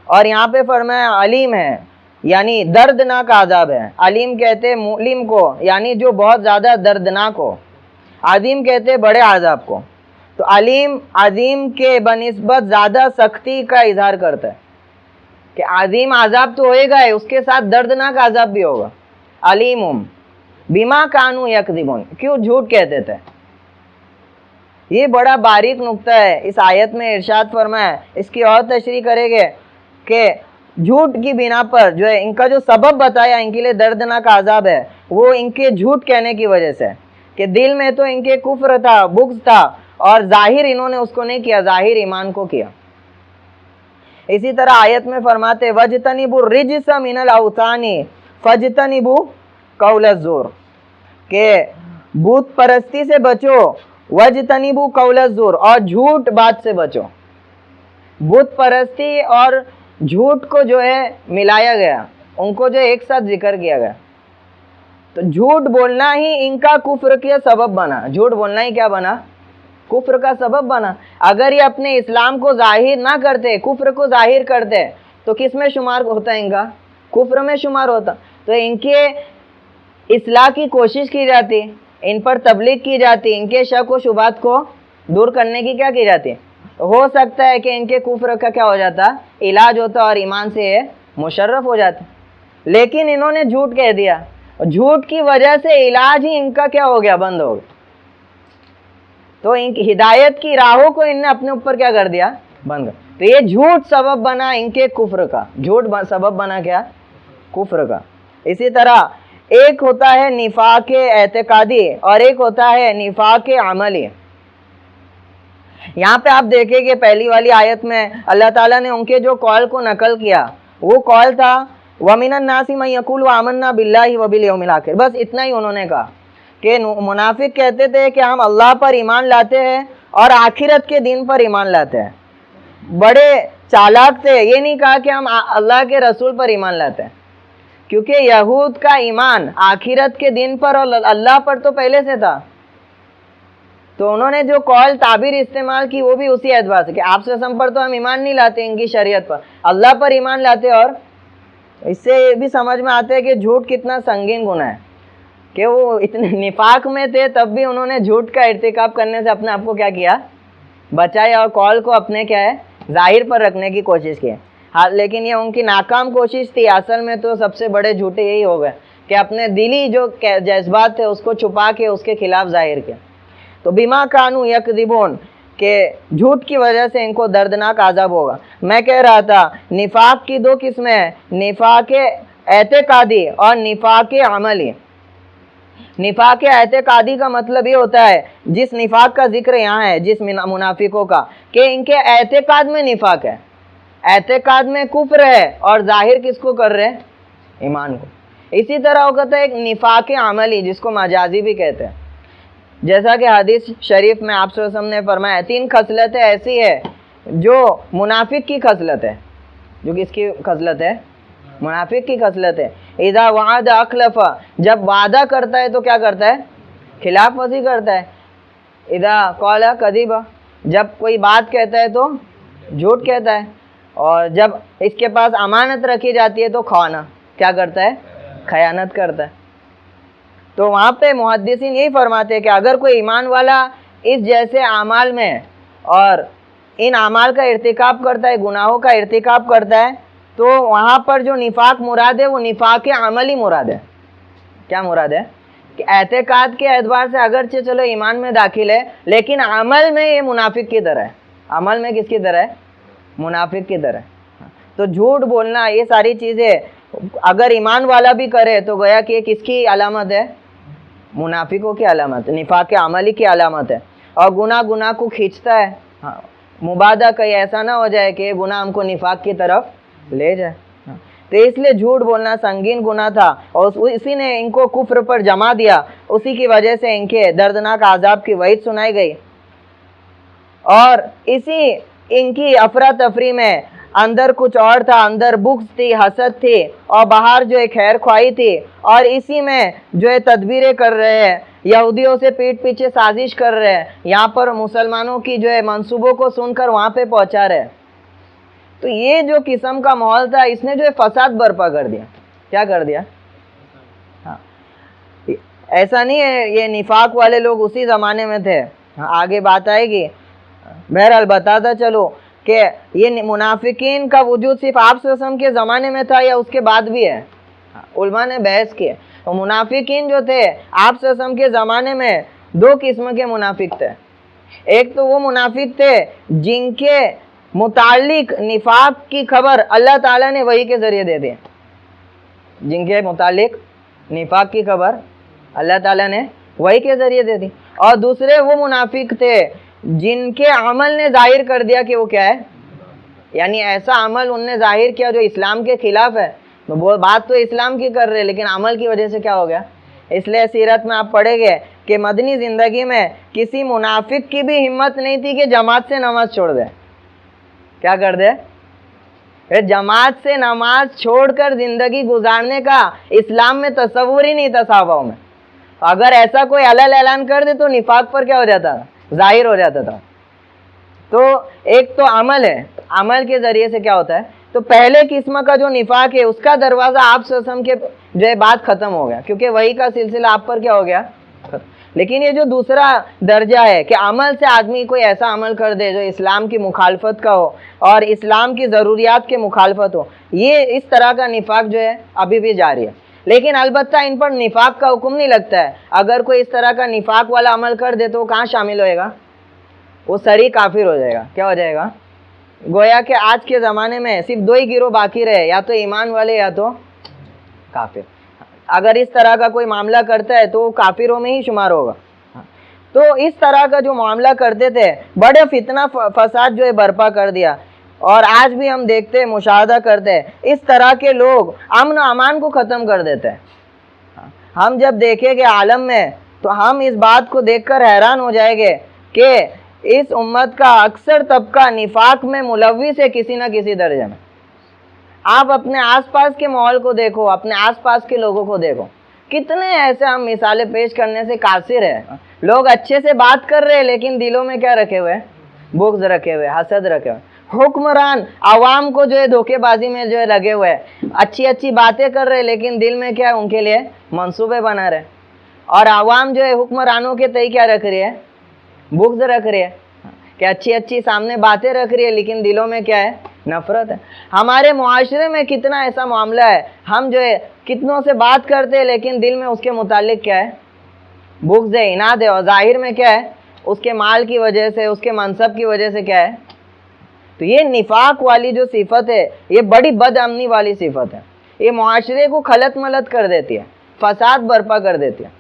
اور یہاں پہ فرمایا علیم ہے یعنی دردناک عذاب ہے. علیم کہتے مؤلم کو یعنی جو بہت زیادہ دردناک ہو, عظیم کہتے بڑے عذاب کو. تو علیم عظیم کے بنسبت زیادہ سختی کا اظہار کرتا ہے کہ عظیم عذاب تو ہوئے گا, اس کے ساتھ دردناک عذاب بھی ہوگا. علیم بما کانوا یکذبون, کیوں جھوٹ کہتے تھے. یہ بڑا باریک نقطہ ہے اس آیت میں ارشاد فرمایا, اس کی اور تشریح کریں گے کہ جھوٹ کی بنا پر جو ہے ان کا جو سبب بتایا ان کے لیے دردناک عذاب ہے وہ ان کے جھوٹ کہنے کی وجہ سے, کہ دل میں تو ان کے کفر تھا, بغض تھا, اور ظاہر انہوں نے اس کو نہیں کیا, ظاہر ایمان کو کیا. اسی طرح آیت میں فرماتے وَاجْتَنِبُوا الرِّجْسَ مِنَ الْأَوْثَانِ فَاجْتَنِبُوا قَوْلَ الزُّورِ, کہ بت پرستی سے بچو, وَاجْتَنِبُوا قَوْلَ الزُّورِ, اور جھوٹ بات سے بچو. بت پرستی اور جھوٹ کو جو ہے ملایا گیا, ان کو جو ایک ساتھ ذکر کیا گیا. تو جھوٹ بولنا ہی ان کا کفر کا سبب بنا. جھوٹ بولنا ہی کیا بنا, کفر کا سبب بنا. اگر یہ اپنے اسلام کو ظاہر نہ کرتے, کفر کو ظاہر کرتے, تو کس میں شمار ہوتا ان کا, کفر میں شمار ہوتا. تو ان کے اصلاح کی کوشش کی جاتی, ان پر تبلیغ کی جاتی, ان کے شک و شبہات کو دور کرنے کی کیا کی جاتی. ہو سکتا ہے کہ ان کے کفر کا کیا ہو جاتا, علاج ہوتا اور ایمان سے یہ مشرف ہو جاتا. لیکن انہوں نے جھوٹ کہہ دیا, جھوٹ کی وجہ سے علاج ہی ان کا کیا ہو گیا, بند ہو گیا. تو ان کی ہدایت کی راہوں کو ان نے اپنے اوپر کیا کر دیا, بند کر. تو یہ جھوٹ سبب بنا ان کے کفر کا, جھوٹ سبب بنا کیا, کفر کا. اسی طرح ایک ہوتا ہے نفاق اعتقادی اور ایک ہوتا ہے نفاق عملی. یہاں پہ آپ دیکھیں کہ پہلی والی آیت میں اللہ تعالیٰ نے ان کے جو قول کو نقل کیا, وہ قول تھا وَمِنَ النَّاسِ مَن يَقُولُ آمَنَّا بِاللَّهِ وَبِالْيَوْمِ الْآخِرِ. بس اتنا ہی انہوں نے کہا کہ منافق کہتے تھے کہ ہم اللہ پر ایمان لاتے ہیں اور آخرت کے دن پر ایمان لاتے ہیں. بڑے چالاک تھے, یہ نہیں کہا کہ ہم اللہ کے رسول پر ایمان لاتے ہیں, کیونکہ یہود کا ایمان آخرت کے دن پر اور اللہ پر تو پہلے سے تھا. تو انہوں نے جو قول تعبیر استعمال کی وہ بھی اسی اعتبار سے کہ آپ سے پر تو ہم ایمان نہیں لاتے, ان کی شریعت پر, اللہ پر ایمان لاتے. اور اس سے یہ بھی سمجھ میں آتا ہے کہ جھوٹ کتنا سنگین گناہ ہے, کہ وہ اتنے نفاق میں تھے تب بھی انہوں نے جھوٹ کا ارتکاب کرنے سے اپنے آپ کو کیا کیا, بچایا, اور قول کو اپنے کیا ہے ظاہر پر رکھنے کی کوشش کی. ہاں لیکن یہ ان کی ناکام کوشش تھی. اصل میں تو سب سے بڑے جھوٹے یہی ہو گئے کہ اپنے دلی جو جذبات تھے اس کو چھپا کے اس کے خلاف ظاہر کیا. تو بما کانوا یکذبون کہ جھوٹ کی وجہ سے ان کو دردناک عذاب ہوگا. میں کہہ رہا تھا نفاق کی دو قسمیں ہیں, نفاق اعتقادی اور نفاق عملی. نفاق اعتقادی کا مطلب یہ ہوتا ہے جس نفاق کا ذکر یہاں ہے, جس منافقوں کا, کہ ان کے اعتقاد میں نفاق ہے, اعتقاد میں کفر ہے اور ظاہر کس کو کر رہے ہیں؟ ایمان کو. اسی طرح ہوتا ہے ایک نفاق عملی جس کو مجازی بھی کہتے ہیں. جیسا کہ حدیث شریف میں آپ صلی اللہ علیہ وسلم نے فرمایا 3 خصلتیں ایسی ہے جو منافق کی خصلت ہے. جو کس کی خصلت ہے؟ منافق کی خصلت ہے. اذا وعد اخلف, جب وعدہ کرتا ہے تو کیا کرتا ہے؟ خلاف ورزی کرتا ہے. اذا قال کذب, جب کوئی بات کہتا ہے تو جھوٹ کہتا ہے. اور جب اس کے پاس امانت رکھی جاتی ہے تو خوانا, کیا کرتا ہے؟ خیانت کرتا ہے. تو وہاں پہ محدثین یہی فرماتے ہیں کہ اگر کوئی ایمان والا اس جیسے اعمال میں اور ان اعمال کا ارتکاب کرتا ہے, گناہوں کا ارتکاب کرتا ہے, تو وہاں پر جو نفاق مراد ہے وہ نفاق عملی مراد ہے. کیا مراد ہے؟ کہ اعتقاد کے اعتبار سے اگرچہ چلو ایمان میں داخل ہے لیکن عمل میں یہ منافق کی طرح ہے. عمل میں کس کی طرح ہے؟ منافق کی طرح. تو جھوٹ بولنا یہ ساری چیزیں اگر ایمان والا بھی کرے تو گویا کہ کس کی علامت ہے؟ منافقوں کی علامت, نفاق عملی کی علامت ہے. اور گناہ کو کھینچتا ہے. مبادہ کہیں ایسا نہ ہو جائے کہ گناہ ہم کو نفاق کی طرف لے جائے. تو اس لیے جھوٹ بولنا سنگین گناہ تھا اور اسی نے ان کو کفر پر جما دیا. اسی کی وجہ سے ان کے دردناک عذاب کی وعید سنائی گئی. اور اسی ان کی افراتفری میں اندر کچھ اور تھا, اندر بغض تھی, حسد تھی اور باہر جو ایک خیر خواہی تھی. اور اسی میں جو ہے تدبیریں کر رہے ہیں, یہودیوں سے پیٹ پیچھے سازش کر رہے ہیں, یہاں پر مسلمانوں کی جو ہے منصوبوں کو سن کر وہاں پہ پہنچا رہے. تو یہ جو قسم کا ماحول تھا اس نے جو ہے فساد برپا کر دیا. کیا کر دیا؟ ایسا نہیں ہے یہ نفاق والے لوگ اسی زمانے میں تھے, آگے بات آئے گی. بہرحال بتاتا چلو کہ یہ منافقین کا وجود صرف آپ صلی اللہ علیہ وسلم کے زمانے میں تھا یا اس کے بعد بھی ہے؟ علماء نے بحث کی. تو منافقین جو تھے آپ صلی اللہ علیہ وسلم کے زمانے میں 2 قسم کے منافق تھے. ایک تو وہ منافق تھے جن کے متعلق نفاق کی خبر اللہ تعالیٰ نے وحی کے ذریعے دے دی, جن کے متعلق نفاق کی خبر اللہ تعالیٰ نے وحی کے ذریعے دے دی. اور دوسرے وہ منافق تھے جن کے عمل نے ظاہر کر دیا کہ وہ کیا ہے, یعنی ایسا عمل ان نے ظاہر کیا جو اسلام کے خلاف ہے. وہ بات تو اسلام کی کر رہے لیکن عمل کی وجہ سے کیا ہو گیا. اس لیے سیرت میں آپ پڑھیں گے کہ مدنی زندگی میں کسی منافق کی بھی ہمت نہیں تھی کہ جماعت سے نماز چھوڑ دے. کیا کر دے؟ جماعت سے نماز چھوڑ کر زندگی گزارنے کا اسلام میں تصور ہی نہیں تھا صحابہ میں. اگر ایسا کوئی علل اعلان کر دے تو نفاق پر کیا ہو جاتا تھا؟ ظاہر ہو جاتا تھا. تو ایک تو عمل ہے, عمل کے ذریعے سے کیا ہوتا ہے. تو پہلے قسم کا جو نفاق ہے اس کا دروازہ آپ صلی اللہ علیہ وسلم کے جو ہے بات ختم ہو گیا کیونکہ وہی کا سلسلہ آپ پر کیا ہو گیا. لیکن یہ جو دوسرا درجہ ہے کہ عمل سے آدمی کوئی ایسا عمل کر دے جو اسلام کی مخالفت کا ہو اور اسلام کی ضروریات کے مخالفت ہو, یہ اس طرح کا نفاق جو ہے ابھی بھی جاری ہے. لیکن البتہ ان پر نفاق کا حکم نہیں لگتا ہے. اگر کوئی اس طرح کا نفاق والا عمل کر دے تو وہ کہاں شامل ہوئے گا؟ وہ صریح کافر ہو جائے گا. کیا ہو جائے گا؟ گویا کہ آج کے زمانے میں صرف 2 ہی گروہ باقی رہے, یا تو ایمان والے یا تو کافر. اگر اس طرح کا کوئی معاملہ کرتا ہے تو وہ کافروں میں ہی شمار ہوگا. تو اس طرح کا جو معاملہ کرتے تھے بڑے فتنہ فساد جو ہے برپا کر دیا. اور آج بھی ہم دیکھتے مشاہدہ کرتے ہیں اس طرح کے لوگ امن و امان کو ختم کر دیتے ہیں. ہم جب دیکھیں گے عالم میں تو ہم اس بات کو دیکھ کر حیران ہو جائیں گے کہ اس امت کا اکثر طبقہ نفاق میں ملوث ہے کسی نہ کسی درجے میں. آپ اپنے آس پاس کے ماحول کو دیکھو, اپنے آس پاس کے لوگوں کو دیکھو, کتنے ایسے ہم مثالیں پیش کرنے سے قاصر ہیں. لوگ اچھے سے بات کر رہے ہیں لیکن دلوں میں کیا رکھے ہوئے؟ بغض رکھے ہوئے, حسد رکھے ہوئے. حکمران عوام کو جو ہے دھوکے بازی میں جو ہے لگے ہوئے, اچھی باتیں کر رہے لیکن دل میں کیا ان کے لیے منصوبے بنا رہے. اور عوام جو ہے حکمرانوں کے تئیں کیا رکھ رہی ہے؟ بغض رکھ رہی ہے. کہ اچھی سامنے باتیں رکھ رہی ہے لیکن دلوں میں کیا ہے؟ نفرت ہے. ہمارے معاشرے میں کتنا ایسا معاملہ ہے, ہم جو ہے کتنوں سے بات کرتے ہیں لیکن دل میں اس کے متعلق کیا ہے؟ بغض ہے, عناد ہے, اور ظاہر میں کیا ہے؟ اس کے مال کی وجہ سے, اس کے منصب کی وجہ سے کیا ہے؟ تو یہ نفاق والی جو صفت ہے یہ بڑی بد امنی والی صفت ہے. یہ معاشرے کو خلط ملط کر دیتی ہے, فساد برپا کر دیتی ہے.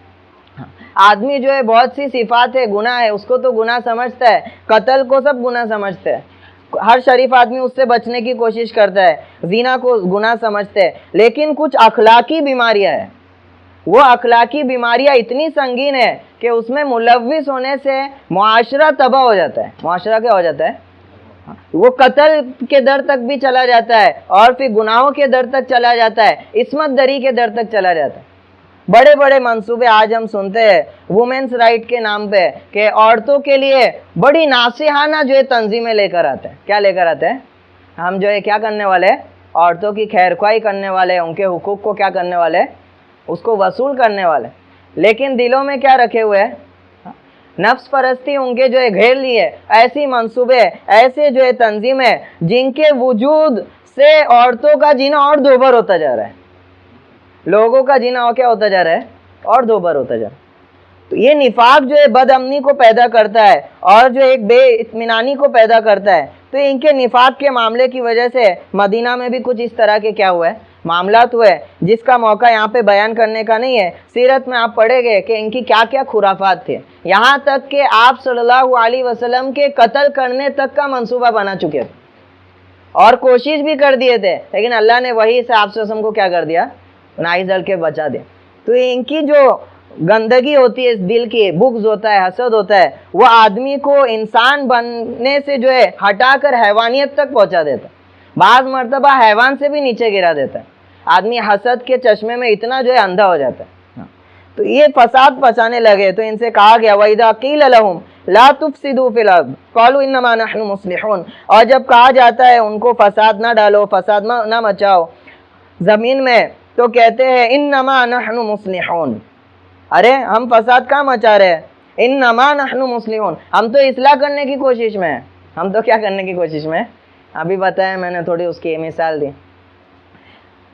آدمی جو ہے بہت سی صفات ہے, گناہ ہے, اس کو تو گناہ سمجھتا ہے, قتل کو سب گناہ سمجھتے ہیں, ہر شریف آدمی اس سے بچنے کی کوشش کرتا ہے, زنا کو گناہ سمجھتے ہیں. لیکن کچھ اخلاقی بیماریاں ہیں, وہ اخلاقی بیماریاں اتنی سنگین ہے کہ اس میں ملوث ہونے سے معاشرہ تباہ ہو جاتا ہے. معاشرہ کیا ہو جاتا ہے؟ وہ قتل کے در تک بھی چلا جاتا ہے, اور پھر گناہوں کے در تک چلا جاتا ہے, عصمت دری کے در تک چلا جاتا ہے. بڑے بڑے منصوبے آج ہم سنتے ہیں وومنس رائٹ کے نام پہ کہ عورتوں کے لیے بڑی ناصحانہ جو ہے تنظیمیں لے کر آتے ہیں. کیا لے کر آتے ہیں؟ ہم جو ہے کیا کرنے والے؟ عورتوں کی خیرخواہی کرنے والے, ان کے حقوق کو کیا کرنے والے؟ اس کو وصول کرنے والے. لیکن دلوں میں کیا رکھے ہوئے ہیں؟ نفس پرستی ان کے جو ہے گھیر لیے, ایسی منصوبے, ایسے جو ہے تنظیمیں جن کے وجود سے عورتوں کا جینا اور دوبر ہوتا جا رہا ہے, لوگوں کا جینا اور کیا ہوتا جا رہا ہے؟ اور دوبر ہوتا جا رہا ہے. تو یہ نفاق جو ہے بد امنی کو پیدا کرتا ہے اور جو ایک بے اطمینانی کو پیدا کرتا ہے. تو ان کے نفاق کے معاملے کی وجہ سے مدینہ میں بھی کچھ اس طرح کے کیا ہوئے معاملات ہوئے, جس کا موقع یہاں پہ بیان کرنے کا نہیں ہے. سیرت میں آپ پڑھیں گے کہ ان کی کیا کیا خرافات تھے, یہاں تک کہ آپ صلی اللہ علیہ وسلم کے قتل کرنے تک کا منصوبہ بنا چکے تھے اور کوشش بھی کر دیے تھے, لیکن اللہ نے وہی سے آپ صلی اللہ علیہ وسلم کو کیا کر دیا؟ نائز ڈل کے بچا دیا. تو ان کی جو گندگی ہوتی ہے, اس دل کی بغض ہوتا ہے, حسد ہوتا ہے, وہ آدمی کو انسان بننے سے جو ہے ہٹا کر حیوانیت تک پہنچا دیتا ہے, بعض مرتبہ حیوان سے بھی نیچے گرا دیتا ہے. آدمی حسد کے چشمے میں اتنا جو ہے اندھا ہو جاتا ہے. تو یہ فساد پچانے لگے تو ان سے کہا گیا وَإِذَا قِيلَ لَهُمْ لَا تُفْسِدُوا فِي الْأَرْضِ قَالُوا إِنَّمَا نَحْنُ مُصْلِحُونَ, اور جب کہا جاتا ہے ان کو فساد نہ ڈالو, فساد نہ مچاؤ زمین میں, تو کہتے ہیں انما نحن مصلحون, ارے ہم فساد کہاں مچا رہے ہیں؟ انما نحن مصلحون, ہم تو اصلاح کرنے کی کوشش میں ہیں. ہم تو کیا کرنے کی کوشش میں؟ ابھی بتایا میں نے, تھوڑی اس کی مثال دی.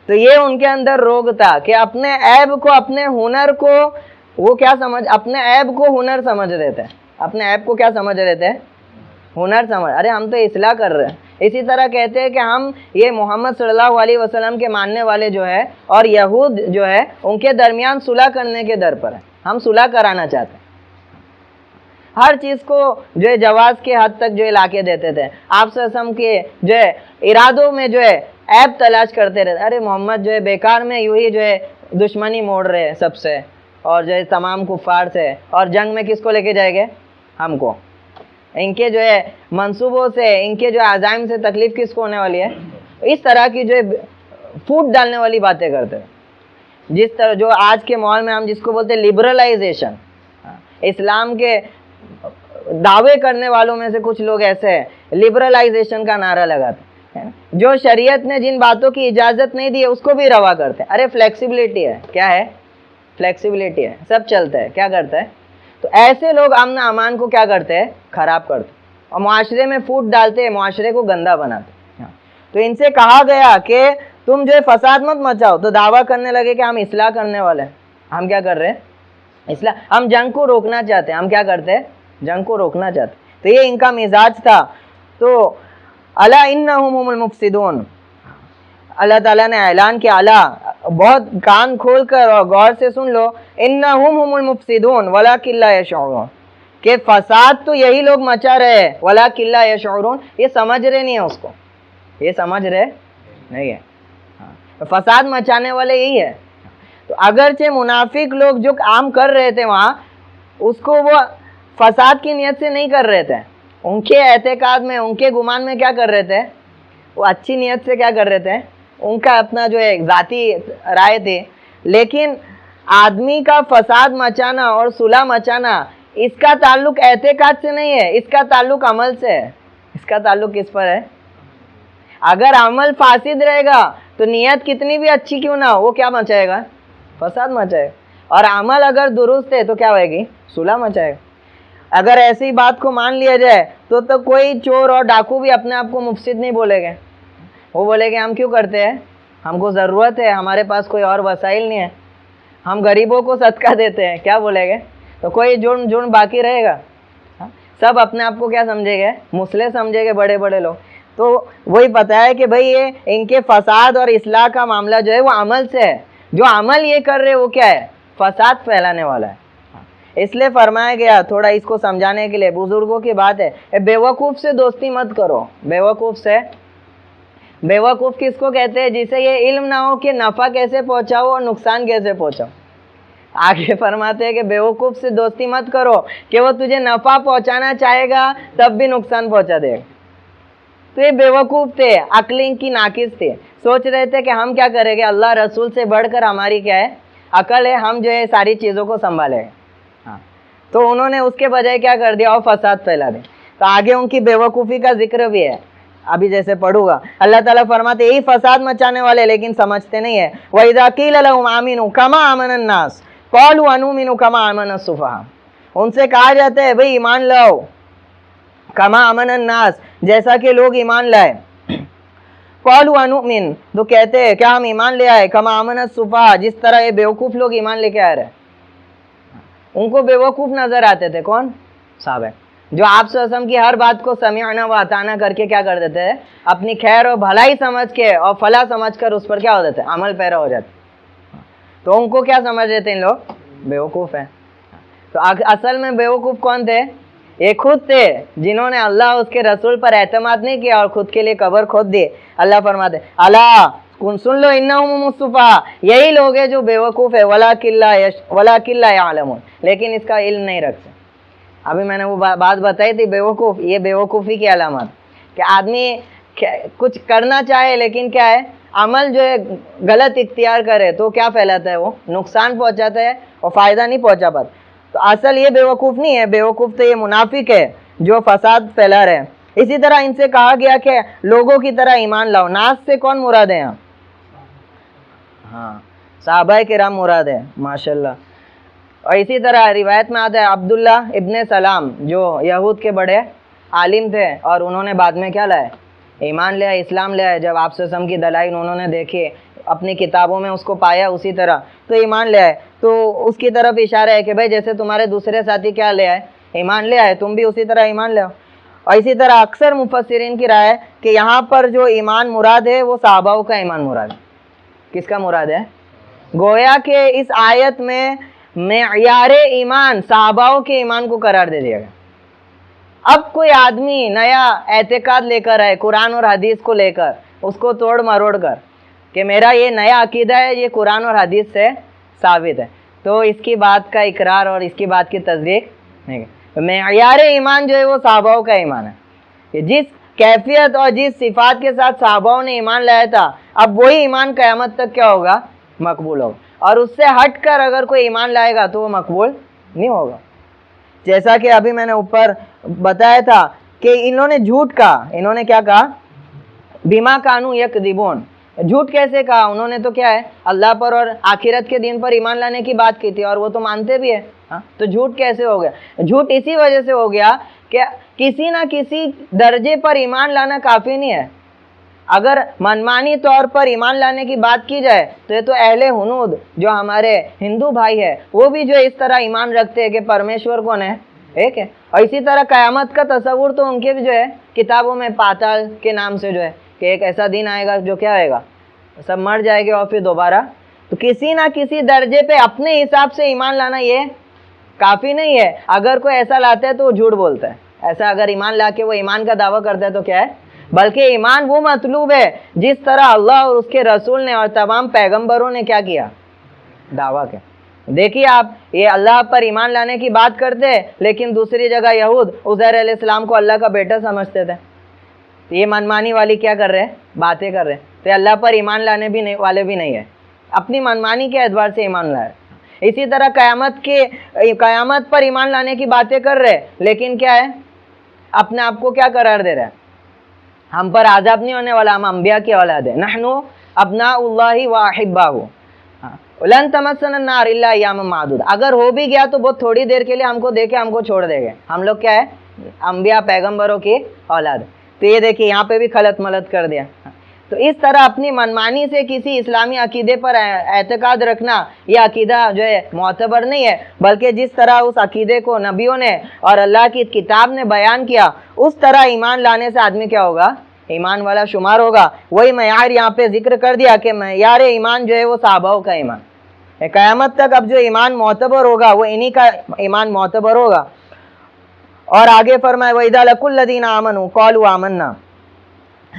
تو یہ ان کے اندر روگ تھا کہ اپنے عیب کو, اپنے ہنر کو وہ کیا سمجھ, اپنے عیب کو ہنر سمجھ رہے تھے. اپنے عیب کو کیا سمجھ رہے تھے؟ ہنر سمجھ. ارے ہم تو اصلاح کر رہے ہیں. اسی طرح کہتے ہیں کہ ہم یہ محمد صلی اللہ علیہ وسلم کے ماننے والے جو ہے اور یہود جو ہے ان کے درمیان صلح کرنے کے در پر ہے, ہم صلح کرانا چاہتے ہیں. ہر چیز کو جو ہے جواز کے حد تک جو ہے لا کے دیتے تھے. آپ صلی اللہ علیہ وسلم کے جو ہے ارادوں میں جو ہے عیب تلاش کرتے رہتے. ارے محمد جو ہے بیکار میں یوں ہی جو ہے دشمنی موڑ رہے سب سے, اور جو ہے تمام کفار سے, اور جنگ میں کس کو لے کے جائے گے؟ ہم کو. ان کے جو ہے منصوبوں سے, ان کے جو عزائم سے تکلیف کس کو ہونے والی ہے؟ اس طرح کی جو ہے پھوٹ ڈالنے والی باتیں کرتے ہیں. جس طرح جو آج کے ماحول میں ہم جس کو بولتے ہیں لبرلائزیشن, اسلام کے دعوے کرنے والوں میں سے کچھ لوگ ایسے ہیں لبرلائزیشن کا نعرہ لگاتے ہیں, جو شریعت نے جن باتوں کی اجازت نہیں دی ہے اس کو بھی روا کرتے ہیں. ارے فلیکسیبلٹی ہے, کیا ہے؟ فلیکسیبلٹی ہے, سب چلتا ہے. کیا کرتا ہے؟ تو ایسے لوگ امن امان کو کیا کرتے ہیں؟ خراب کرتے اور معاشرے میں پھوٹ ڈالتے ہیں, معاشرے کو گندا بناتے. تو ان سے کہا گیا کہ تم جو ہے فساد مت مچاؤ. تو دعویٰ کرنے لگے کہ ہم اصلاح کرنے والے ہیں. ہم کیا کر رہے ہیں؟ اصلاح. ہم جنگ کو روکنا چاہتے ہیں. ہم کیا کرتے ہیں؟ جنگ کو روکنا چاہتے. تو یہ ان کا مزاج تھا. تو الا انہم هم المفسدون, اللہ تعالیٰ نے اعلان کیا, الا بہت کان کھول کر اور غور سے سن لو, انہم هم المفسدون ولکن لا یشعرون, کہ فساد تو یہی لوگ مچا رہے ہیں, ولکن لا یشعرون, یہ سمجھ رہے نہیں ہیں اس کو, یہ سمجھ رہے نہیں ہے. فساد مچانے والے یہی ہے. تو اگرچہ منافق لوگ جو کام کر رہے تھے وہاں, اس کو وہ فساد کی نیت سے نہیں کر رہے تھے. ان کے اعتقاد میں, ان کے گمان میں کیا کر رہے تھے؟ وہ اچھی نیت سے کیا کر رہے تھے, ان کا اپنا جو ہے ذاتی رائے تھی. لیکن آدمی کا فساد مچانا اور صلح مچانا, اس کا تعلق اعتقاد سے نہیں ہے, اس کا تعلق عمل سے ہے. اس کا تعلق کس پر ہے؟ اگر عمل فاسد رہے گا تو نیت کتنی بھی اچھی کیوں نہ ہو, وہ کیا مچائے گا؟ فساد مچائے گا. اور عمل اگر درست ہے تو کیا ہوئے گی؟ صلح مچائے گا. اگر ایسی بات کو مان لیا جائے تو کوئی چور اور ڈاکو بھی اپنے آپ کو مفسد نہیں بولے گے. وہ بولے کہ ہم کیوں کرتے ہیں, ہم کو ضرورت ہے, ہمارے پاس کوئی اور وسائل نہیں ہے, ہم غریبوں کو صدقہ دیتے ہیں, کیا بولے گے؟ تو کوئی جرم باقی رہے گا؟ سب اپنے آپ کو کیا سمجھے گے؟ مسلح سمجھے گے بڑے بڑے لوگ. تو وہی پتہ ہے کہ بھئی یہ ان کے فساد اور اصلاح کا معاملہ جو ہے وہ عمل سے ہے. جو عمل یہ کر رہے وہ کیا ہے؟ فساد پھیلانے والا ہے. اس لیے فرمایا گیا, تھوڑا اس کو سمجھانے کے لیے, بزرگوں کی بات ہے, بیوقوف سے دوستی مت کرو. بیوقوف سے, بیوقوف کس کو کہتے ہیں؟ جسے یہ علم نہ ہو کہ نفع کیسے پہنچاؤ اور نقصان کیسے پہنچاؤ. آگے فرماتے ہیں کہ بیوقوف سے دوستی مت کرو کہ وہ تجھے نفع پہنچانا چاہے گا تب بھی نقصان پہنچا دے گا. تو یہ بیوقوف تھے, عقل ان کی ناقص تھے, سوچ رہے تھے کہ ہم کیا کریں گے, اللہ رسول سے بڑھ کر ہماری کیا ہے عقل ہے, ہم جو ہے ساری چیزوں کو سنبھالیں گے. ہاں, تو انہوں نے اس کے بجائے کیا کر دیا, اور فساد پھیلا دیا. تو آگے ان کی بیوقوفی کا ذکر بھی ہے, ابھی جیسے پڑھوں گا. اللہ تعالیٰ فرماتے یہی فساد مچانے والے لیکن سمجھتے نہیں ہے. وَإِذَا قِيلَ لَهُمْ آمِنُوا كَمَا آمَنَ النَّاسُ قَالُوا أَنُؤْمِنُ كَمَا آمَنَ السُّفَهَاءُ. ان سے کہا جاتا ہے بھئی ایمان لاؤ, کما امن الناس, جیسا کہ لوگ ایمان لائے. قالوا انؤمن, تو کہتے ہیں کیا ہم ایمان لے آئے, کما امن السفہاء, جس طرح یہ بیوقوف لوگ ایمان لے کے آ رہے. ان کو بیوقوف نظر آتے تھے. کون؟ صحابہ, جو آپ صلی اللہ علیہ وسلم کی ہر بات کو سمعنا و اطعنا کر کے کیا کر دیتے ہیں, اپنی خیر اور بھلائی سمجھ کے اور فلاح سمجھ کر اس پر کیا ہو جاتے ہیں, عمل پیرا ہو جاتے. تو ان کو کیا سمجھ رہے تھے ان لوگ؟ بیوقوف ہیں. تو اصل میں بیوقوف کون تھے؟ یہ خود تھے جنہوں نے اللہ اس کے رسول پر اعتماد نہیں کیا اور خود کے لیے قبر کھود دی. اللہ فرماتے الا سن لو انہم السفہاء, یہی لوگ ہیں جو بیوقوف ہے, ولکن لا یعلمون, لیکن اس کا علم نہیں رکھتے. ابھی میں نے وہ بات بتائی تھی, بیوقوف, یہ بیوقوفی کی علامات کہ آدمی کچھ کرنا چاہے لیکن کیا ہے, عمل جو ہے غلط اختیار کرے تو کیا پھیلاتا ہے, وہ نقصان پہنچاتا ہے اور فائدہ نہیں پہنچا پاتا. تو اصل یہ بیوقوف نہیں ہے, بیوقوف تو یہ منافق ہے جو فساد پھیلا رہے ہیں. اسی طرح ان سے کہا گیا کہ لوگوں کی طرح ایمان لاؤ. ناس سے کون مراد ہے یہاں؟ ہاں, صحابہ کرام مراد ہے, ماشاءاللہ. اور اسی طرح روایت میں آتا ہے عبداللہ ابن سلام جو یہود کے بڑے عالم تھے اور انہوں نے بعد میں کیا لائے, ایمان لے آئے, اسلام لے آئے. جب آپ صلی اللہ علیہ وسلم کی دلائل انہوں نے دیکھی, اپنی کتابوں میں اس کو پایا اسی طرح, تو ایمان لے آئے. تو اس کی طرف اشارہ ہے کہ بھائی جیسے تمہارے دوسرے ساتھی کیا لے آئے, ایمان لے آئے, تم بھی اسی طرح ایمان لے آؤ. اور اسی طرح اکثر مفسرین کی رائے ہے کہ یہاں پر جو ایمان مراد ہے وہ صحابہ کا ایمان مراد ہے. کس کا مراد ہے؟ گویا کہ اس آیت میں معیار ایمان صحابہ کے ایمان کو قرار دے دیا گیا. اب کوئی آدمی نیا اعتقاد لے کر آئے قرآن اور حدیث کو لے کر, اس کو توڑ مروڑ کر کہ میرا یہ نیا عقیدہ ہے, یہ قرآن اور حدیث سے ثابت ہے, تو اس کی بات کا اقرار اور اس کی بات کی تصدیق نہیں. معیار ایمان جو ہے وہ صحابہ کا ایمان ہے کہ جس کیفیت اور جس صفات کے ساتھ صحابہ نے ایمان لایا تھا, اب وہی ایمان قیامت تک کیا ہوگا, مقبول ہوگا. اور اس سے ہٹ کر اگر کوئی ایمان لائے گا تو وہ مقبول نہیں ہوگا. جیسا کہ ابھی میں نے اوپر بتایا تھا کہ انہوں نے جھوٹ کہا. انہوں نے کیا کہا؟ بما کانوا یکذبون. جھوٹ کیسے کہا؟ انہوں نے تو کیا ہے, اللہ پر اور آخرت کے دن پر ایمان لانے کی بات کی تھی اور وہ تو مانتے بھی ہیں. تو جھوٹ کیسے ہو گیا؟ جھوٹ اسی وجہ سے ہو گیا کہ کسی نہ کسی درجے پر ایمان لانا کافی نہیں ہے. اگر منمانی طور پر ایمان لانے کی بات کی جائے تو یہ تو اہل ہنود جو ہمارے ہندو بھائی ہے وہ بھی جو اس طرح ایمان رکھتے ہیں کہ پرمیشور کون ہے, ایک ہے. اور اسی طرح قیامت کا تصور تو ان کے بھی جو ہے کتابوں میں پاتال کے نام سے جو ہے کہ ایک ایسا دن آئے گا جو کیا آئے گا, سب مر جائے گے اور پھر دوبارہ. تو کسی نہ کسی درجے پہ اپنے حساب سے ایمان لانا یہ کافی نہیں ہے. اگر کوئی ایسا لاتا ہے تو وہ جھوٹ بولتا ہے. ایسا اگر ایمان لا کے وہ ایمان کا دعویٰ کرتا ہے تو کیا ہے, بلکہ ایمان وہ مطلوب ہے جس طرح اللہ اور اس کے رسول نے اور تمام پیغمبروں نے کیا کیا, دعویٰ کیا. دیکھیے آپ, یہ اللہ پر ایمان لانے کی بات کرتے ہیں لیکن دوسری جگہ یہود عزیر علیہ السلام کو اللہ کا بیٹا سمجھتے تھے. تو یہ منمانی والی کیا کر رہے ہیں, باتیں کر رہے ہیں. تو اللہ پر ایمان لانے بھی نہیں والے بھی نہیں ہے, اپنی منمانی کے اعتبار سے ایمان لائے. اسی طرح قیامت پر ایمان لانے کی باتیں کر رہے لیکن کیا ہے, اپنے آپ کو کیا قرار دے رہے ہیں, ہم پر عذاب نہیں ہونے والا, ہم انبیاء کی اولاد ہیں. نحنو ابناء اللہ و احباہ لن تمسنا النار الا ایاما معدود. اگر ہو بھی گیا تو بہت تھوڑی دیر کے لیے ہم کو دیکھے ہم کو چھوڑ دے گے. ہم لوگ کیا ہے, انبیاء پیغمبروں کی اولاد. تو یہ دیکھیے یہاں پہ بھی خلط ملط کر دیا. تو اس طرح اپنی منمانی سے کسی اسلامی عقیدے پر اعتقاد رکھنا یہ عقیدہ جو ہے معتبر نہیں ہے، بلکہ جس طرح اس عقیدے کو نبیوں نے اور اللہ کی کتاب نے بیان کیا اس طرح ایمان لانے سے آدمی کیا ہوگا؟ ایمان والا شمار ہوگا۔ وہی معیار یہاں پہ ذکر کر دیا کہ معیار ایمان جو ہے وہ صحابہ کا ایمان، قیامت تک اب جو ایمان معتبر ہوگا وہ انہی کا ایمان معتبر ہوگا۔ اور آگے فرمائے وَإِذَا لَقُوا الَّذِينَ آمَنُوا قَالُوا آمَنَّا،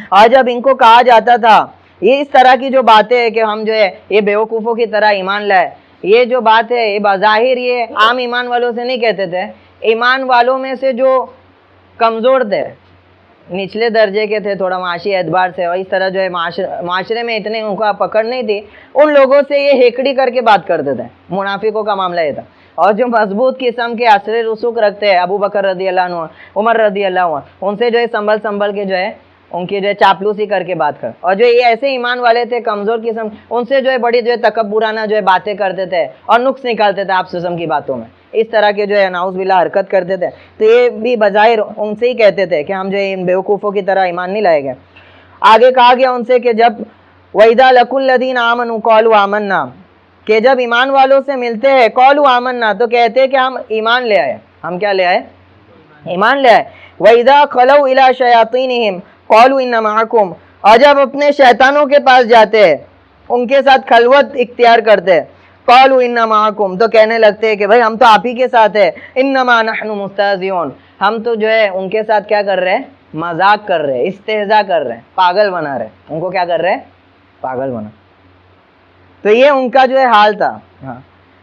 اور جب ان کو کہا جاتا تھا یہ اس طرح کی جو باتیں ہے کہ ہم جو ہے یہ بیوقوفوں کی طرح ایمان لائے، یہ جو بات ہے یہ بظاہر یہ عام ایمان والوں سے نہیں کہتے تھے، ایمان والوں میں سے جو کمزور تھے، نچلے درجے کے تھے تھوڑا معاشی اعتبار سے، اور اس طرح جو ہے معاشرے میں اتنے ان کا پکڑ نہیں تھی، ان لوگوں سے یہ ہیکڑی کر کے بات کرتے تھے۔ منافقوں کا معاملہ یہ تھا۔ اور جو مضبوط قسم کے اثر رسوخ رکھتے ہیں، ابو بکر رضی اللہ عنہ، عمر رضی اللہ عنہ، ان سے جو ہے سنبھل کے جو ہے ان کی جو ہے چاپلوسی کر کے بات کر، اور جو یہ ایسے ایمان والے تھے کمزور قسم، ان سے جو ہے بڑی جو ہے تکبرانہ جو ہے باتیں کرتے تھے اور نقص نکالتے تھے آپ سسم کی باتوں میں، اس طرح کے جو ہے نعوذ باللہ حرکت کرتے تھے۔ تو یہ بھی بظاہر ان سے ہی کہتے تھے کہ ہم جو ہے ان بیوقوفوں کی طرح ایمان نہیں لائے گئے۔ آگے کہا گیا ان سے کہ جب وَإِذَا لَقُوا الَّذِينَ آمَنُوا قَالُوا آمَنَّا، کہ جب ایمان والوں سے ملتے ہیں قَالُوا آمَنَّا تو کہتے ہیں کہ ہم ایمان لے آئے، ہم کیا لے آئے؟ ایمان لے آئے۔ وَإِذَا خَلَوْا إِلَىٰ شَيَاطِينِهِمْ قَالُوا إِنَّ مَعَكُمْ، اور جب اپنے شیطانوں کے پاس جاتے ہیں ان کے ساتھ خلوت اختیار کرتے ہیں، قَالُوا إِنَّ مَعَكُمْ تو کہنے لگتے ہیں کہ بھائی ہم تو آپ ہی کے ساتھ ہیں، إِنَّمَا نَحْنُ مُسْتَهْزِئُونَ، ہم تو جو ہے ان کے ساتھ کیا کر رہے ہیں؟ مذاق کر رہے ہیں، استہزاء کر رہے ہیں، پاگل بنا رہے ہیں، ان کو کیا کر رہے ہیں؟ پاگل بنا۔ تو یہ ان کا جو ہے حال تھا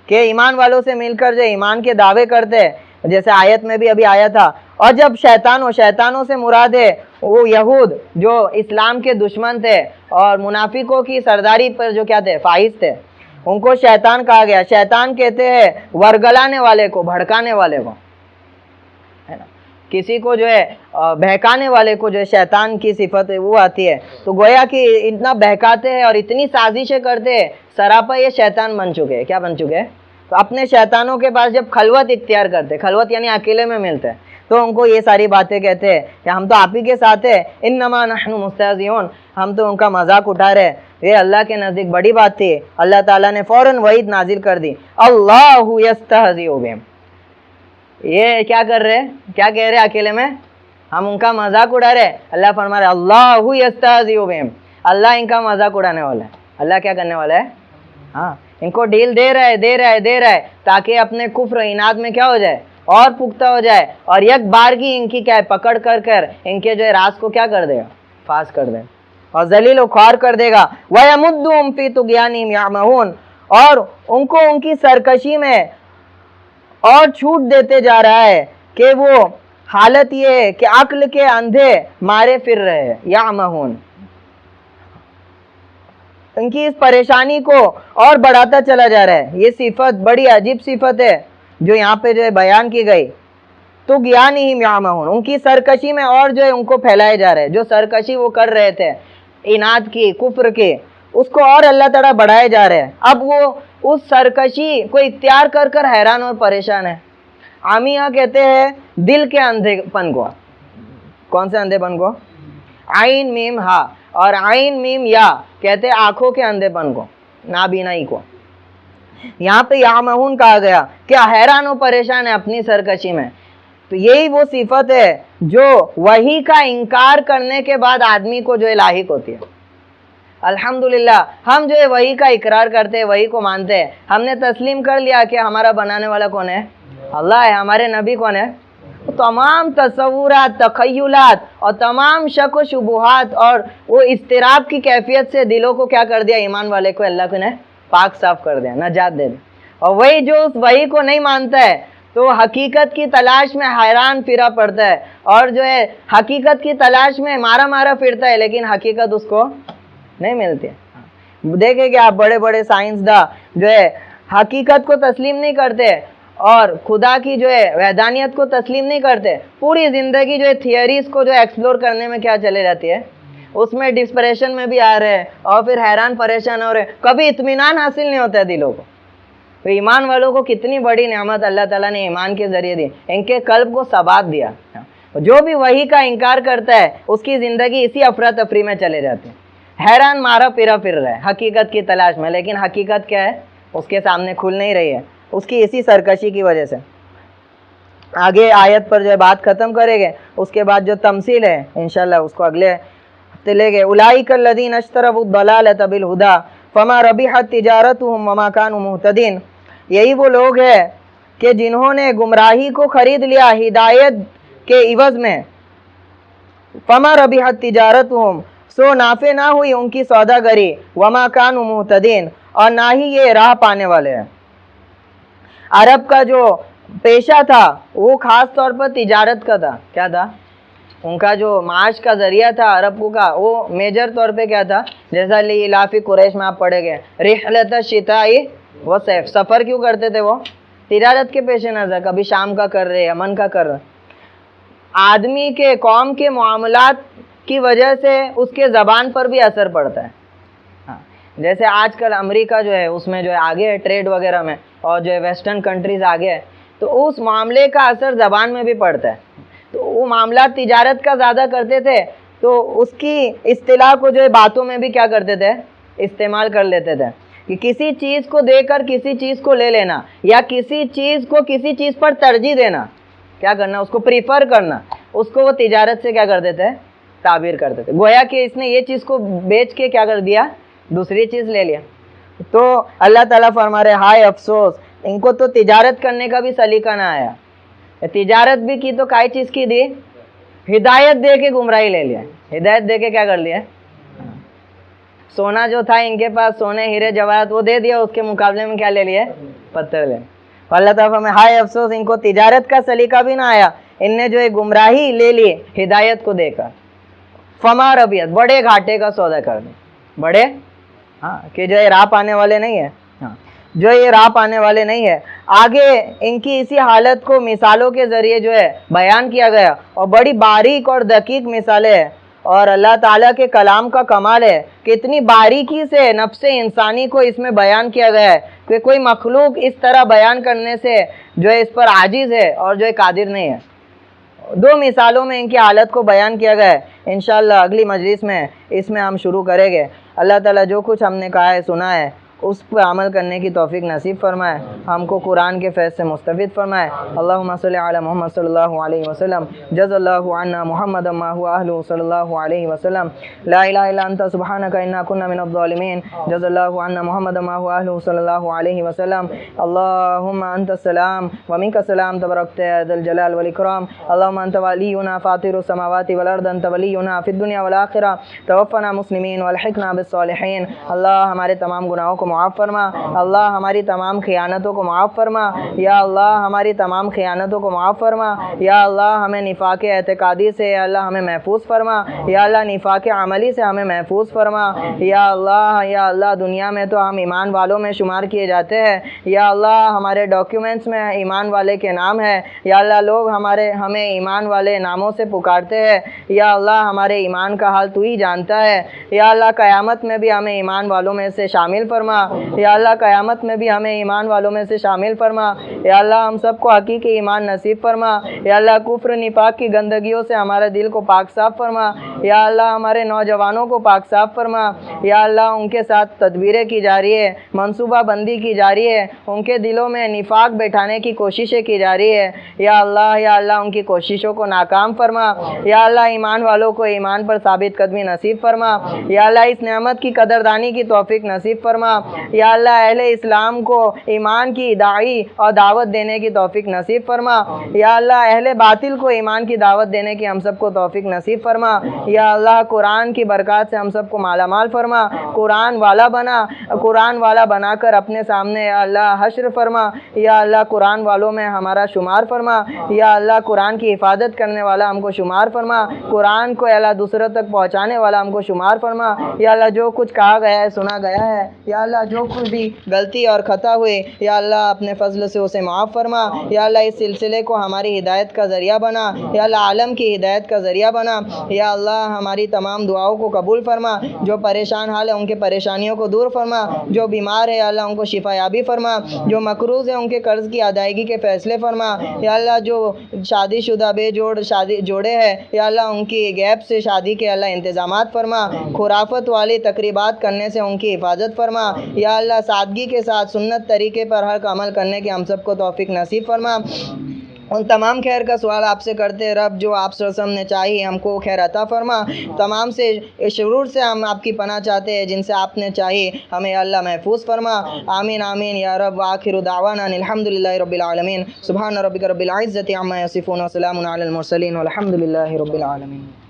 کہ ایمان والوں سے مل کر جو ایمان کے دعوے کرتے، جیسے آیت میں بھی ابھی آیا تھا، اور جب شیطانوں سے مراد ہے وہ یہود جو اسلام کے دشمن تھے اور منافقوں کی سرداری پر جو کیا تھے؟ فائز تھے، ان کو شیطان کہا گیا۔ شیطان کہتے ہیں ورگلانے والے کو، بھڑکانے والے کو، ہے نا، کسی کو جو ہے بہکانے والے کو جو ہے شیطان کی صفت ہے وہ آتی ہے۔ تو گویا کہ اتنا بہکاتے ہیں اور اتنی سازشیں کرتے ہیں، سراپا یہ شیطان بن چکے ہیں۔ کیا بن چکے ہیں؟ تو اپنے شیطانوں کے پاس جب خلوت اختیار کرتے، خلوت یعنی اکیلے میں ملتے، تو ان کو یہ ساری باتیں کہتے ہیں کہ ہم تو آپ ہی کے ساتھ ہیں، انما نحن مستہزئون، ہم تو ان کا مذاق اٹھا رہے۔ یہ اللہ کے نزدیک بڑی بات تھی۔ اللہ تعالیٰ نے فوراً وعید نازل کر دی، اللہ یستہزئ بہم، یہ کیا کر رہے؟ کیا کہہ رہے اکیلے میں؟ ہم ان کا مذاق اڑا رہے۔ اللہ فرما رہے اللہ یستہزئ بہم، اللہ ان کا مذاق اڑانے والا ہے۔ اللہ کیا کرنے والا ہے؟ ہاں، ان کو ڈیل دے رہا ہے تاکہ اپنے کفر عناد میں کیا ہو جائے؟ اور پختہ ہو جائے، اور یک بارگی ان کی کیا ہے؟ پکڑ کر ان کے جو ہے راز کو کیا کر دے گا؟ فاس کر دے اور ذلیل و خوار کر دے گا۔ وَيَمُدُّهُمْ فِي طُغْيَانِهِمْ يَعْمَهُونَ، اور ان کو ان کی سرکشی میں اور چھوٹ دیتے جا رہا ہے کہ وہ حالت یہ ہے کہ عقل کے اندھے مارے پھر رہے ہیں، یعمہون، ان کی اس پریشانی کو اور بڑھاتا چلا جا رہا ہے۔ یہ صفت بڑی عجیب صفت ہے جو یہاں پہ جو ہے بیان کی گئی، تو طغیانہم یعمہون، ان کی سرکشی میں اور جو ہے ان کو پھیلائے جا رہے ہیں، جو سرکشی وہ کر رہے تھے عناد کی، کفر کی، اس کو اور اللہ تعالیٰ بڑھائے جا رہے ہیں۔ اب وہ اس سرکشی کو اختیار کر حیران اور پریشان ہے۔ عامیہ کہتے ہیں دل کے اندھے پن کو۔ کون سے اندھے پن کو؟ عین میم ہا اور عین میم یا کہتے ہیں آنکھوں کے اندھے پن کو، نابینائی کو۔ یہاں پہ یعمہون کہا گیا کہ حیران و پریشان ہے اپنی سرکشی میں۔ تو یہی وہ صفت ہے جو وحی کا انکار کرنے کے بعد آدمی کو جو ہے لاحق ہوتی ہے۔ الحمدللہ ہم جو ہے وحی کا اقرار کرتے ہیں، وحی کو مانتے ہیں، ہم نے تسلیم کر لیا کہ ہمارا بنانے والا کون ہے؟ اللہ ہے۔ ہمارے نبی کون ہے؟ تمام تصورات، تخیلات اور تمام شک و شبہات اور وہ اضطراب کی کیفیت سے دلوں کو کیا کر دیا؟ ایمان والے کو اللہ نے پاک صاف کر دیا، نجات دے دیا۔ اور وہی جو اس وحی کو نہیں مانتا ہے تو حقیقت کی تلاش میں حیران پھرا پڑتا ہے، اور جو ہے حقیقت کی تلاش میں مارا پھرتا ہے، لیکن حقیقت اس کو نہیں ملتی۔ دیکھیں کہ آپ بڑے بڑے سائنسداں جو ہے حقیقت کو تسلیم نہیں کرتے اور خدا کی جو ہے وحدانیت کو تسلیم نہیں کرتے، پوری زندگی جو ہے تھیوریز کو جو ایکسپلور کرنے میں کیا چلے جاتی ہے؟ اس میں ڈسپریشن میں بھی آ رہے ہیں اور پھر حیران پریشان ہو رہے ہیں، کبھی اطمینان حاصل نہیں ہوتا ہے دلوں کو۔ تو ایمان والوں کو کتنی بڑی نعمت اللہ تعالیٰ نے ایمان کے ذریعے دی، ان کے قلب کو ثبات دیا۔ جو بھی وحی کا انکار کرتا ہے اس کی زندگی اسی افراتفری میں چلے جاتی ہے۔ حیران مارا پھرا پھر رہا ہے حقیقت کی تلاش میں، لیکن حقیقت کیا ہے اس کے سامنے کھل نہیں رہی ہے، اس کی اسی سرکشی کی وجہ سے۔ آگے آیت پر جو ہے بات ختم کریں گے، اس کے بعد جو تمثیل ہے انشاءاللہ اس کو اگلے ہفتے لے گئے۔ اولئک الذین اشتروا الضلالۃ بالہدی فما ربحت تجارتہم وما کانوا مہتدین، یہی وہ لوگ ہیں کہ جنہوں نے گمراہی کو خرید لیا ہدایت کے عوض میں، فما ربحت تجارتہم، سو نافع نہ ہوئی ان کی سوداگری، وما کانوا مہتدین، اور نہ ہی یہ راہ پانے والے ہیں۔ عرب کا جو پیشہ تھا وہ خاص طور پر تجارت کا تھا۔ کیا تھا؟ ان کا جو معاش کا ذریعہ تھا عربوں کا، وہ میجر طور پہ کیا تھا؟ جیسا لإلاف قریش میں آپ پڑھے گئے رحلۃ الشتاء والصیف، سفر کیوں کرتے تھے وہ؟ تجارت کے پیش نظر، کبھی شام کا کر رہے، یمن کا کر رہے۔ آدمی کے قوم کے معاملات کی وجہ سے اس کے زبان پر بھی اثر پڑتا ہے۔ جیسے آج کل امریکہ جو ہے اس میں جو ہے آگے ہے ٹریڈ وغیرہ میں، اور جو ہے ویسٹرن کنٹریز آگے ہے، تو اس معاملے کا اثر زبان میں بھی پڑتا ہے۔ تو وہ معاملات تجارت کا زیادہ کرتے تھے، تو اس کی اصطلاح کو جو ہے باتوں میں بھی کیا کرتے تھے؟ استعمال کر لیتے تھے، کہ کسی چیز کو دے کر کسی چیز کو لے لینا، یا کسی چیز کو کسی چیز پر ترجیح دینا، کیا کرنا؟ اس کو پریفر کرنا، اس کو وہ تجارت سے کیا کرتے تھے؟ تعبیر کرتے تھے، گویا کہ اس نے یہ چیز کو بیچ کے کیا کر دیا؟ دوسری چیز لے لیا۔ تو اللہ تعالیٰ فرما رہے ہائے افسوس، ان کو تو تجارت کرنے کا بھی سلیقہ نہ آیا، تجارت بھی کی تو کئی چیز کی دی؟ ہدایت دے کے گمراہی لے لیا، ہدایت دے کے کیا کر لیا؟ سونا جو تھا ان کے پاس، سونے ہیرے جواہرات، وہ دے دیا، اس کے مقابلے میں کیا لے لیا؟ پتھر لے۔ اللہ تعالیٰ میں ہائے افسوس، ان کو تجارت کا سلیقہ بھی نہ آیا، ان نے جو ہے گمراہی لے لی ہدایت کو دے کر۔ فما ربیت، بڑے گھاٹے کا سودا کر دیں، بڑے کہ جو ہے راہ پانے والے نہیں ہیں، جو یہ راہ پانے والے نہیں ہے۔ آگے ان کی اسی حالت کو مثالوں کے ذریعے جو ہے بیان کیا گیا، اور بڑی باریک اور دقیق مثالیں ہیں، اور اللہ تعالیٰ کے کلام کا کمال ہے کہ اتنی باریکی سے نفس انسانی کو اس میں بیان کیا گیا ہے کہ کوئی مخلوق اس طرح بیان کرنے سے جو ہے اس پر عاجز ہے اور جو ہے قادر نہیں ہے۔ دو مثالوں میں ان کی حالت کو بیان کیا گیا ہے۔ انشاءاللہ اگلی مجلس میں اس میں ہم شروع کریں گے۔ اللہ تعالیٰ جو کچھ ہم نے کہا ہے سنا ہے اس پر عمل کرنے کی توفیق نصیب فرمائے، ہم کو قرآن کے فیض سے مستفید فرمائے۔ اللہم صلی علی محمد صلی اللہ علیہ وسلم، جز اللہ عنا محمد ما هو اہلہ صلی اللہ علیہ وسلم، لا الہ الا انت سبحانک انا کنا من الظالمین، جز اللہ عنا محمد ما هو اہلہ صلی اللہ علیہ وسلم۔ اللہم انت السلام ومنک السلام، تبارکت یا ذا الجلال والاکرام۔ اللہم انت ولینا فاطر السماوات والارض، انت ولینا فی الدنیا والآخرہ، توفنا مسلمین والحقنا بالصالحین۔ اللہ ہمارے تمام گناہوں کو معاف فرما، اللہ ہماری تمام خیانتوں کو معاف فرما، یا اللہ ہماری تمام خیانتوں کو معاف فرما، یا اللہ ہمیں نفاق اعتقادی سے یا اللہ ہمیں محفوظ فرما، یا اللہ نفاق عملی سے ہمیں محفوظ فرما، یا اللہ دنیا میں تو ہم ایمان والوں میں شمار کیے جاتے ہیں، یا اللہ ہمارے ڈاکیومنٹس میں ایمان والے کے نام ہے، یا اللہ لوگ ہمیں ایمان والے ناموں سے پکارتے ہیں، یا اللہ ہمارے ایمان کا حال تو ہی جانتا ہے، یا اللہ قیامت میں بھی ہمیں ایمان والوں میں سے شامل فرما، یا اللہ قیامت میں بھی ہمیں ایمان والوں میں سے شامل فرما، یا اللہ ہم سب کو حقیقی ایمان نصیب فرما، یا اللہ کفر نفاق کی گندگیوں سے ہمارے دل کو پاک صاف فرما، یا اللہ ہمارے نوجوانوں کو پاک صاف فرما، یا اللہ ان کے ساتھ تدبیریں کی جا رہی ہے، منصوبہ بندی کی جا رہی ہے، ان کے دلوں میں نفاق بیٹھانے کی کوششیں کی جا رہی ہے، یا اللہ ان کی کوششوں کو ناکام فرما، یا اللہ ایمان والوں کو ایمان پر ثابت قدمی نصیب فرما، یا اللہ اس نعمت کی قدردانی کی توفیق نصیب فرما، یا اللہ اہل اسلام کو ایمان کی داعی اور دعوت دینے کی توفیق نصیب فرما، یا اللہ اہل باطل کو ایمان کی دعوت دینے کی ہم سب کو توفیق نصیب فرما، یا اللہ قرآن کی برکات سے ہم سب کو مالا مال فرما، قرآن والا بنا کر اپنے سامنے یا اللہ حشر فرما، یا اللہ قرآن والوں میں ہمارا شمار فرما، یا اللہ قرآن کی حفاظت کرنے والا ہم کو شمار فرما، قرآن کو اللہ دوسروں تک پہنچانے والا ہم کو شمار فرما، یا اللہ جو کچھ کہا گیا ہے سنا گیا ہے یا اللہ اللہ جو کوئی بھی غلطی اور خطا ہوئے یا اللہ اپنے فضل سے اسے معاف فرما، یا اللہ اس سلسلے کو ہماری ہدایت کا ذریعہ بنا، یا اللہ عالم کی ہدایت کا ذریعہ بنا، یا اللہ ہماری تمام دعاؤں کو قبول فرما، جو پریشان حال ہے ان کے پریشانیوں کو دور فرما، جو بیمار ہے یا اللہ ان کو شفا یابی فرما، جو مقروض ہے ان کے قرض کی ادائیگی کے فیصلے فرما، یا اللہ جو شادی شدہ بے جوڑے ہیں یا اللہ ان کی غیب سے شادی کے اللہ انتظامات فرما، خرافت والی تقریبات کرنے سے ان کی حفاظت فرما، یا اللہ سادگی کے ساتھ سنت طریقے پر ہر عمل کرنے کی ہم سب کو توفیق نصیب فرما۔ ان تمام خیر کا سوال آپ سے کرتے رب جو آپ صلی اللہ علیہ وسلم نے چاہی ہم کو خیر عطا فرما، تمام سے شرور سے ہم آپ کی پناہ چاہتے ہیں جن سے آپ نے چاہی ہمیں اللہ محفوظ فرما، آمین آمین یا رب۔ وآخر دعوانا الحمدللہ رب العالمین، سبحان ربک رب العزت عما یصفون وسلام علی المرسلین والحمدللہ رب العالمین۔